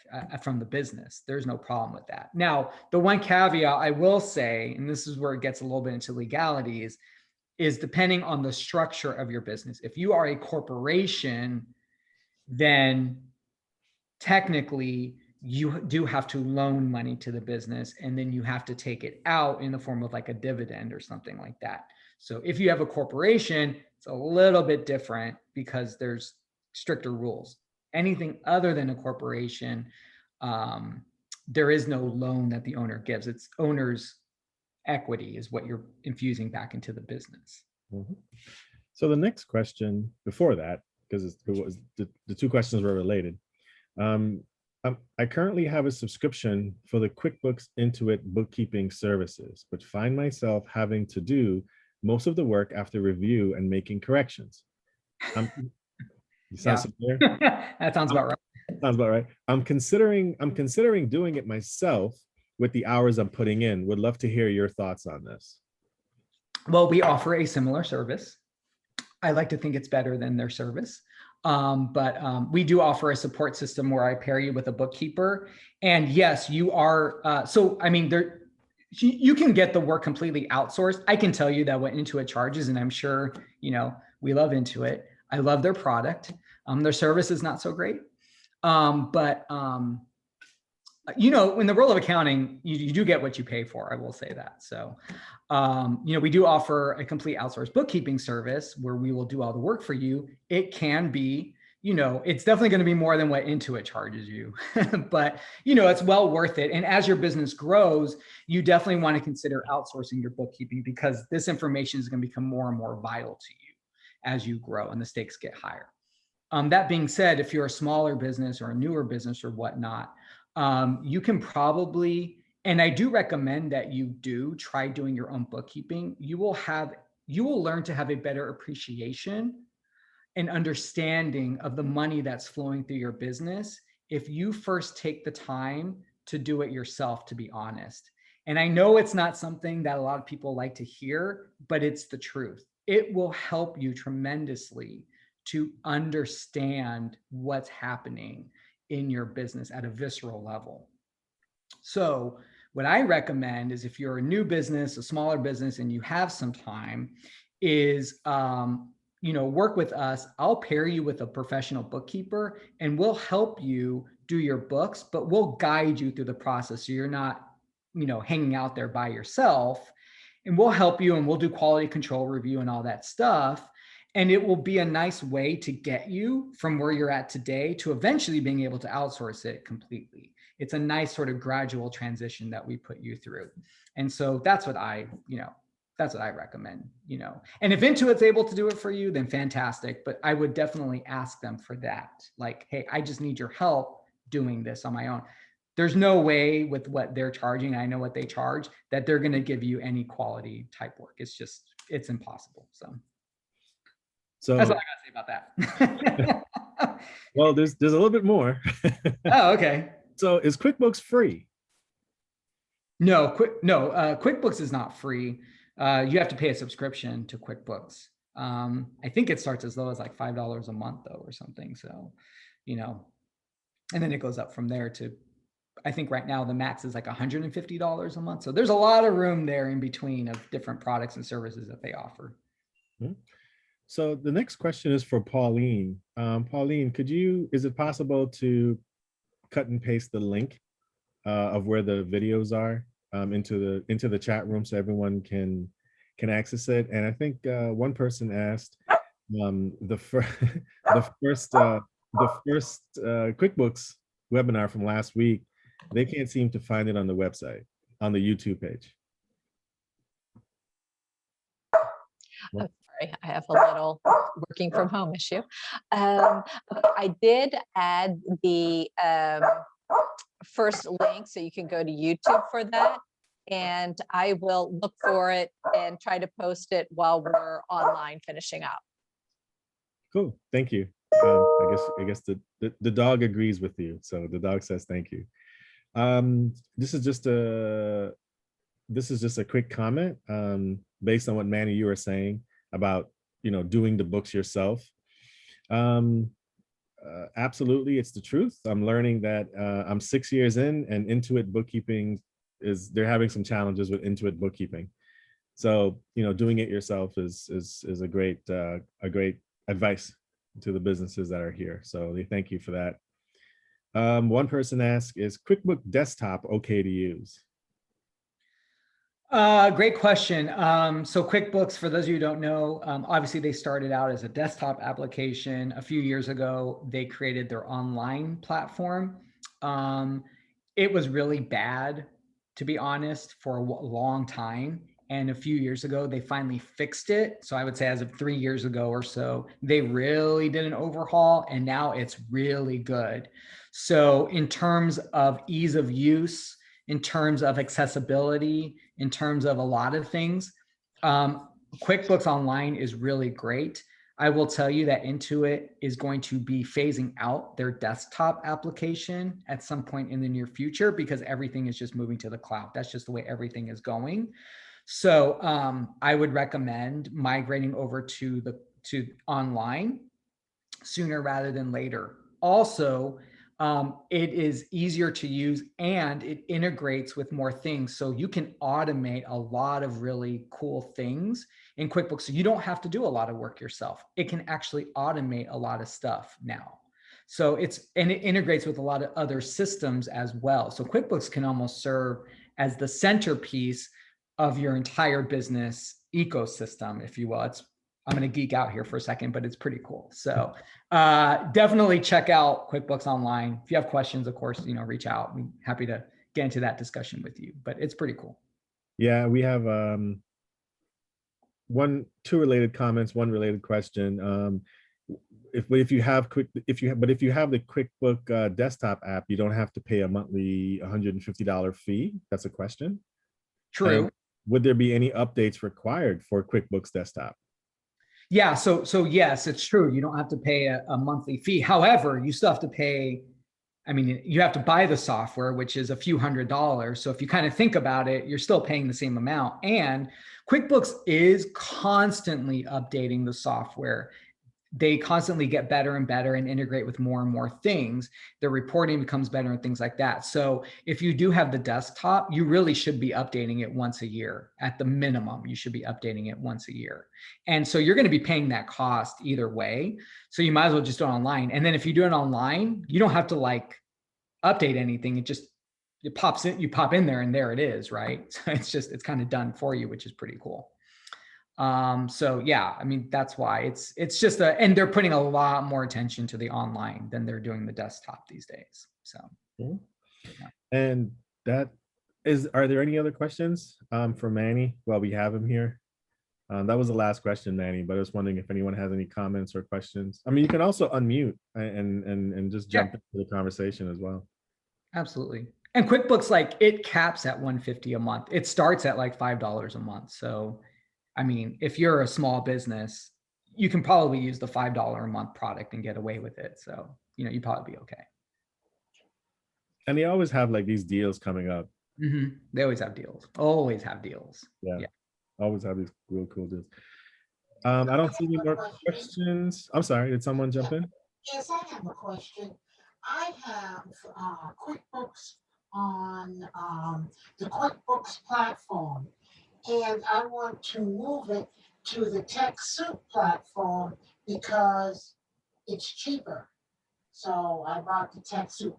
from the business. There's no problem with that. Now, the one caveat I will say, and this is where it gets a little bit into legalities, is depending on the structure of your business. If you are a corporation, then technically you do have to loan money to the business, and then you have to take it out in the form of like a dividend or something like that. So if you have a corporation, it's a little bit different because there's stricter rules. Anything other than a corporation, there is no loan that the owner gives. It's owner's equity is what you're infusing back into the business. Mm-hmm. So the next question before that, because the two questions were related. I currently have a subscription for the QuickBooks Intuit bookkeeping services, but find myself having to do most of the work after review and making corrections. You sound familiar? That sounds about right. Sounds about right. I'm considering doing it myself with the hours I'm putting in. Would love to hear your thoughts on this. Well, we offer a similar service. I like to think it's better than their service. But we do offer a support system where I pair you with a bookkeeper. And yes, you are. So, I mean, you can get the work completely outsourced. I can tell you that what Intuit charges, and I'm sure, we love Intuit. I love their product. Their service is not so great. But in the world of accounting, you do get what you pay for. I will say that. So, we do offer a complete outsourced bookkeeping service where we will do all the work for you. It can be, it's definitely going to be more than what Intuit charges you, but it's well worth it. And as your business grows, you definitely want to consider outsourcing your bookkeeping, because this information is going to become more and more vital to you as you grow and the stakes get higher. That being said, if you're a smaller business or a newer business or whatnot, you can probably, and I do recommend that you do try doing your own bookkeeping. You will learn to have a better appreciation and understanding of the money that's flowing through your business if you first take the time to do it yourself, to be honest. And I know it's not something that a lot of people like to hear, but it's the truth. It will help you tremendously to understand what's happening in your business at a visceral level. So what I recommend is, if you're a new business, a smaller business, and you have some time, is work with us. I'll pair you with a professional bookkeeper, and we'll help you do your books, but we'll guide you through the process, so you're not hanging out there by yourself. And we'll help you, and we'll do quality control review and all that stuff. And it will be a nice way to get you from where you're at today to eventually being able to outsource it completely. It's a nice sort of gradual transition that we put you through. And so that's what I recommend, and if Intuit's able to do it for you, then fantastic. But I would definitely ask them for that. Like, hey, I just need your help doing this on my own. There's no way with what they're charging, I know what they charge, that they're going to give you any quality type work. It's impossible. So that's all I gotta say about that. Well, there's a little bit more. Oh, okay. So is QuickBooks free? No, QuickBooks is not free. You have to pay a subscription to QuickBooks. I think it starts as low as like $5 a month though, or something. So, and then it goes up from there to, I think right now the max is like $150 a month. So there's a lot of room there in between of different products and services that they offer. Mm-hmm. So the next question is for Pauline. Pauline, is it possible to cut and paste the link of where the videos are into the chat room so everyone can access it? And I think one person asked the first QuickBooks webinar from last week. They can't seem to find it on the website, on the YouTube page. Oh, sorry, I have a little working from home issue. I did add the first link, so you can go to YouTube for that. And I will look for it and try to post it while we're online finishing up. Cool, thank you. I guess the dog agrees with you. So the dog says thank you. This is just a quick comment based on what Manny, you were saying about doing the books yourself. Absolutely, it's the truth. I'm learning that I'm 6 years in, and Intuit bookkeeping they're having some challenges with Intuit bookkeeping. So doing it yourself is a great advice to the businesses that are here. So they thank you for that. One person asked, is QuickBooks Desktop okay to use? Great question. So QuickBooks, for those of you who don't know, obviously they started out as a desktop application. A few years ago, they created their online platform. It was really bad, to be honest, for a long time. And a few years ago, they finally fixed it. So I would say as of 3 years ago or so, they really did an overhaul, and now it's really good. So in terms of ease of use, in terms of accessibility, in terms of a lot of things, QuickBooks Online is really great. I will tell you that Intuit is going to be phasing out their desktop application at some point in the near future, because everything is just moving to the cloud. That's just the way everything is going. So I would recommend migrating over to online. sooner rather than later. Also, it is easier to use and it integrates with more things. So you can automate a lot of really cool things in QuickBooks. So you don't have to do a lot of work yourself. It can actually automate a lot of stuff now. So it integrates with a lot of other systems as well. So QuickBooks can almost serve as the centerpiece of your entire business ecosystem, if you will. I'm going to geek out here for a second, but it's pretty cool. So definitely check out QuickBooks Online. If you have questions, of course, reach out. I'm happy to get into that discussion with you, but it's pretty cool. Yeah, we have two related comments, one related question. If you have the QuickBook desktop app, you don't have to pay a monthly $150 fee. That's a question. True. And would there be any updates required for QuickBooks desktop? Yeah, so yes, it's true. You don't have to pay a monthly fee. However, you still have to pay, you have to buy the software, which is a few $100s. So if you kind of think about it, you're still paying the same amount. And QuickBooks is constantly updating the software. They constantly get better and better and integrate with more and more things. Their reporting becomes better and things like that. So if you do have the desktop, you really should be updating it once a year. At the minimum, you should be updating it once a year. And so you're going to be paying that cost either way. So you might as well just do it online. And then if you do it online, you don't have to update anything. It pops in, you pop in there and there it is, right? So it's kind of done for you, which is pretty cool. So yeah, that's why it's just and they're putting a lot more attention to the online than they're doing the desktop these days. So. Cool. Yeah. And are there any other questions for Manny while we have him here? That was the last question, Manny, but I was wondering if anyone has any comments or questions. You can also unmute and just jump into the conversation as well. Absolutely. And QuickBooks, it caps at $150 a month. It starts at $5 a month. So if you're a small business, you can probably use the $5 a month product and get away with it. So, you'd probably be okay. And they always have these deals coming up. Mm-hmm. They always have deals. Always have deals. Yeah. Always have these real cool deals. I don't see any more questions. I'm sorry. Did someone jump in? Yes, I have a question. I have QuickBooks on the QuickBooks platform. And I want to move it to the TechSoup platform because it's cheaper. So I bought the TechSoup.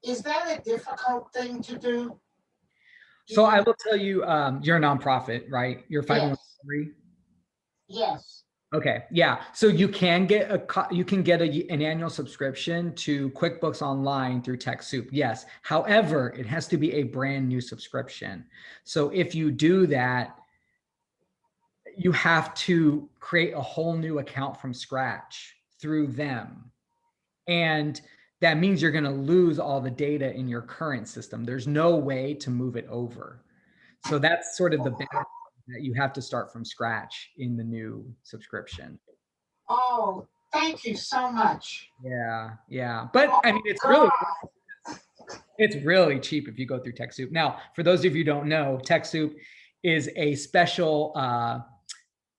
Is that a difficult thing to do? So I will tell you, you're a nonprofit, right? You're 501(c)(3)? Yes. Okay, yeah. So you can get an annual subscription to QuickBooks Online through TechSoup. Yes. However, it has to be a brand new subscription. So if you do that, you have to create a whole new account from scratch through them. And that means you're going to lose all the data in your current system. There's no way to move it over. So that's sort of the benefit, that you have to start from scratch in the new subscription. Oh, thank you so much. Yeah. But it's really cheap if you go through TechSoup. Now, for those of you who don't know, TechSoup is a special,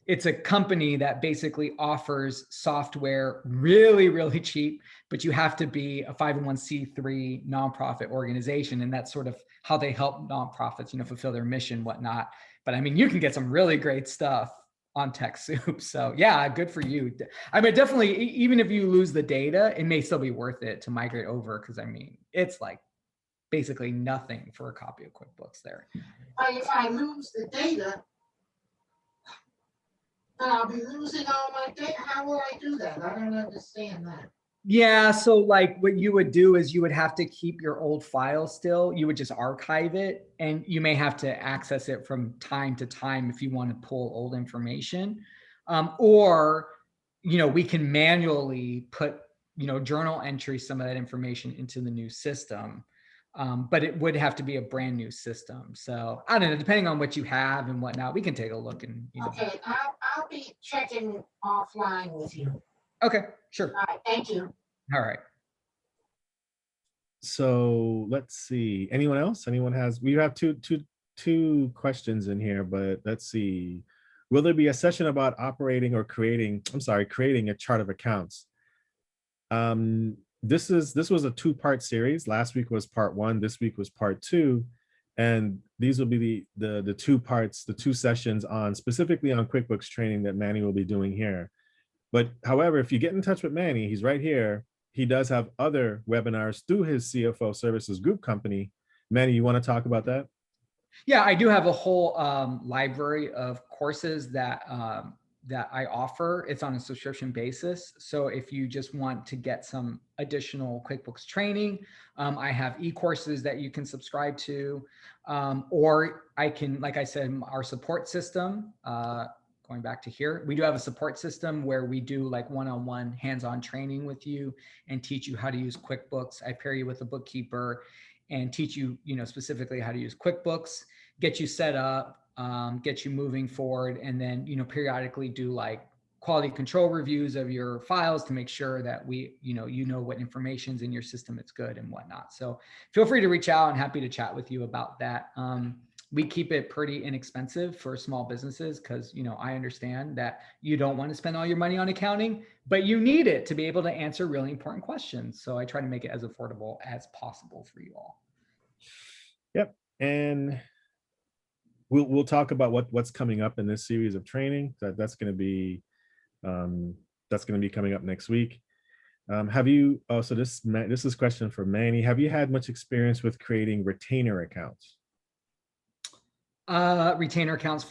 it's a company that basically offers software really, really cheap, but you have to be a 501(c)(3) nonprofit organization. And that's sort of how they help nonprofits, fulfill their mission, whatnot. But you can get some really great stuff on TechSoup. So yeah, good for you. Definitely, even if you lose the data, it may still be worth it to migrate over. Cause it's basically nothing for a copy of QuickBooks there. But if I lose the data, then I'll be losing all my data. How will I do that? I don't understand that. Yeah, so what you would do is you would have to keep your old file still. You would just archive it, and you may have to access it from time to time if you want to pull old information. Or, we can manually put, journal entry, some of that information into the new system. But it would have to be a brand new system. So I don't know, depending on what you have and whatnot, we can take a look and, Okay, I'll be checking offline with you. Okay, sure. All right, thank you. All right. So let's see. Anyone else? We have two questions in here, but let's see. Will there be a session about creating a chart of accounts? This was a two-part series. Last week was part one. This week was part two. And these will be the two parts, the two sessions on specifically on QuickBooks training that Manny will be doing here. But however, if you get in touch with Manny, he's right here. He does have other webinars through his CFO Services Group company. Manny, you want to talk about that? Yeah, I do have a whole library of courses that that I offer. It's on a subscription basis. So if you just want to get some additional QuickBooks training, I have e-courses that you can subscribe to, or I can, like I said, our support system, going back to here, we do have a support system where we do like one-on-one hands-on training with you and teach you how to use QuickBooks. I pair you with a bookkeeper and teach you, specifically how to use QuickBooks, get you set up, get you moving forward, and then, periodically do like quality control reviews of your files to make sure that you know what information's in your system, it's good and whatnot. So feel free to reach out. I'm happy to chat with you about that. We keep it pretty inexpensive for small businesses because, I understand that you don't want to spend all your money on accounting, but you need it to be able to answer really important questions. So I try to make it as affordable as possible for you all. Yep. And we'll talk about what's coming up in this series of training. That's going to be coming up next week. Have you? Oh, so this is a question for Manny. Have you had much experience with creating retainer accounts? Retainer accounts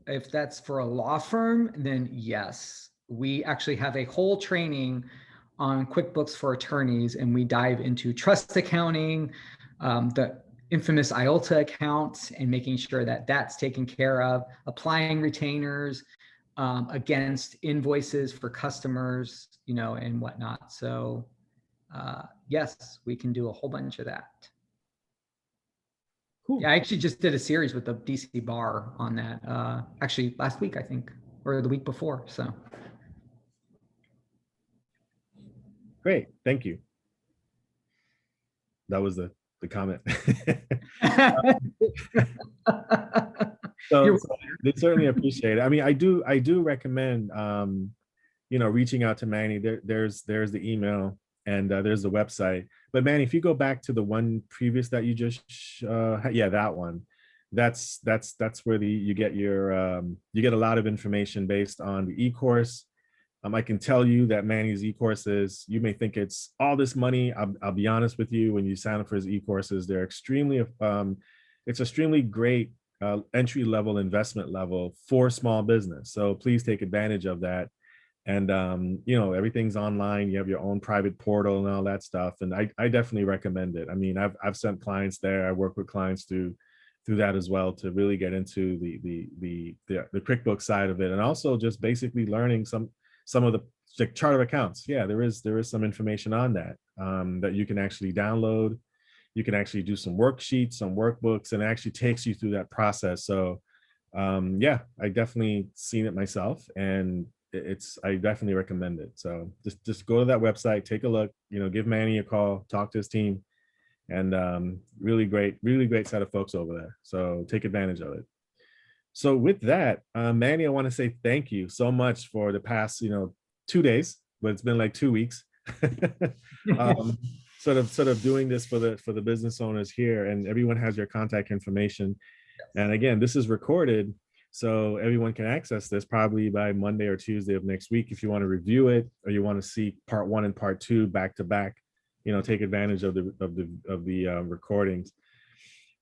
if that's for a law firm, then yes. We actually have a whole training on QuickBooks for attorneys, and we dive into trust accounting, the infamous IOLTA account, and making sure that that's taken care of, applying retainers against invoices for customers, and whatnot. So yes, we can do a whole bunch of that. Cool. Yeah, I actually just did a series with the DC Bar on that, actually last week, I think, or the week before. So. Great, thank you. That was the comment. So they certainly appreciate it. I mean, I do recommend reaching out to Manny. There's the email and there's the website. But Manny, if you go back to the one previous that you just that one, that's where you get your you get a lot of information based on the e-course. I can tell you that Manny's e-courses, you may think it's all this money. I'll be honest with you, when you sign up for his e-courses, they're extremely it's extremely great entry-level investment level for small business. So please take advantage of that. And everything's online. You have your own private portal and all that stuff. And I definitely recommend it. I mean, I've sent clients there. I work with clients through that as well to really get into the QuickBooks side of it, and also just basically learning some of the chart of accounts. Yeah, there is some information on that that you can actually download. You can actually do some worksheets, some workbooks, and it actually takes you through that process. So yeah, I definitely seen it myself, and I definitely recommend it. So just go to that website, take a look, give Manny a call, talk to his team, and really great set of folks over there. So take advantage of it. So with that, Manny, I want to say thank you so much for the past, 2 days, but it's been like 2 weeks. Sort of doing this for the business owners here, and everyone has your contact information. And again, this is recorded, so everyone can access this probably by Monday or Tuesday of next week. If you want to review it, or you want to see part one and part two back to back, take advantage of the recordings.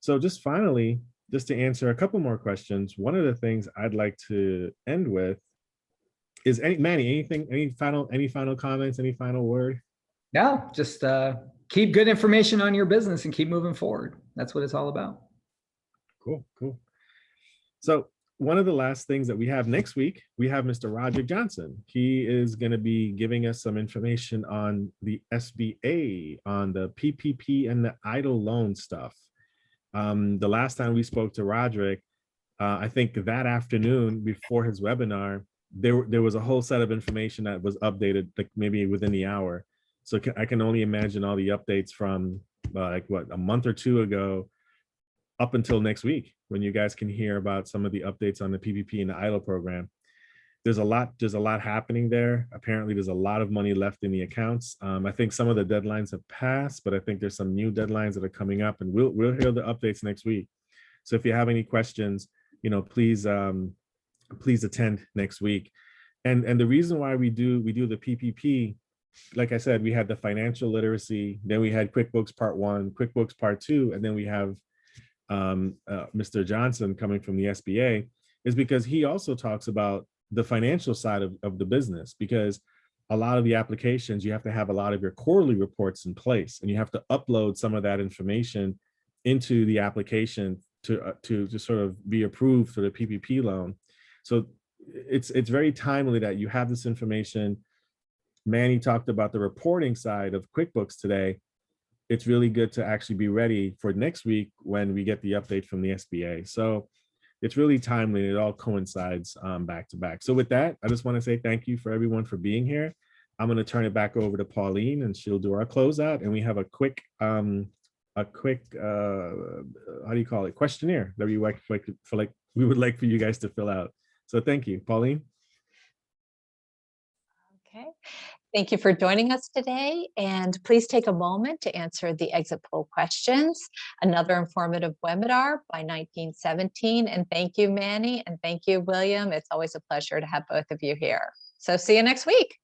So just finally, just to answer a couple more questions, one of the things I'd like to end with is Manny, any final comments, any final word? No, just keep good information on your business and keep moving forward. That's what it's all about. Cool. So one of the last things that we have next week, we have Mr. Roderick Johnson. He is going to be giving us some information on the SBA, on the PPP and the EIDL loan stuff. The last time we spoke to Roderick, I think that afternoon before his webinar, there was a whole set of information that was updated, like maybe within the hour. So I can only imagine all the updates from a month or two ago up until next week, when you guys can hear about some of the updates on the PPP and the EIDL program. there's a lot happening there. Apparently, there's a lot of money left in the accounts. I think some of the deadlines have passed, but I think there's some new deadlines that are coming up, and we'll hear the updates next week. So if you have any questions, please attend next week. And the reason why we do the PPP, like I said, we had the financial literacy, then we had QuickBooks Part 1, QuickBooks Part 2, and then we have Mr. Johnson coming from the SBA, is because he also talks about the financial side of the business, because a lot of the applications, you have to have a lot of your quarterly reports in place, and you have to upload some of that information into the application to sort of be approved for the PPP loan. So it's very timely that you have this information. Manny talked about the reporting side of QuickBooks today. It's really good to actually be ready for next week when we get the update from the SBA. So it's really timely. It all coincides back to back. So with that, I just want to say thank you for everyone for being here. I'm going to turn it back over to Pauline, and she'll do our closeout. And we have a quick how do you call it, questionnaire that we would like for you guys to fill out. So thank you, Pauline. Okay. Thank you for joining us today, and please take a moment to answer the exit poll questions. Another informative webinar by 1917. And thank you, Manny, and thank you, William. It's always a pleasure to have both of you here. So see you next week.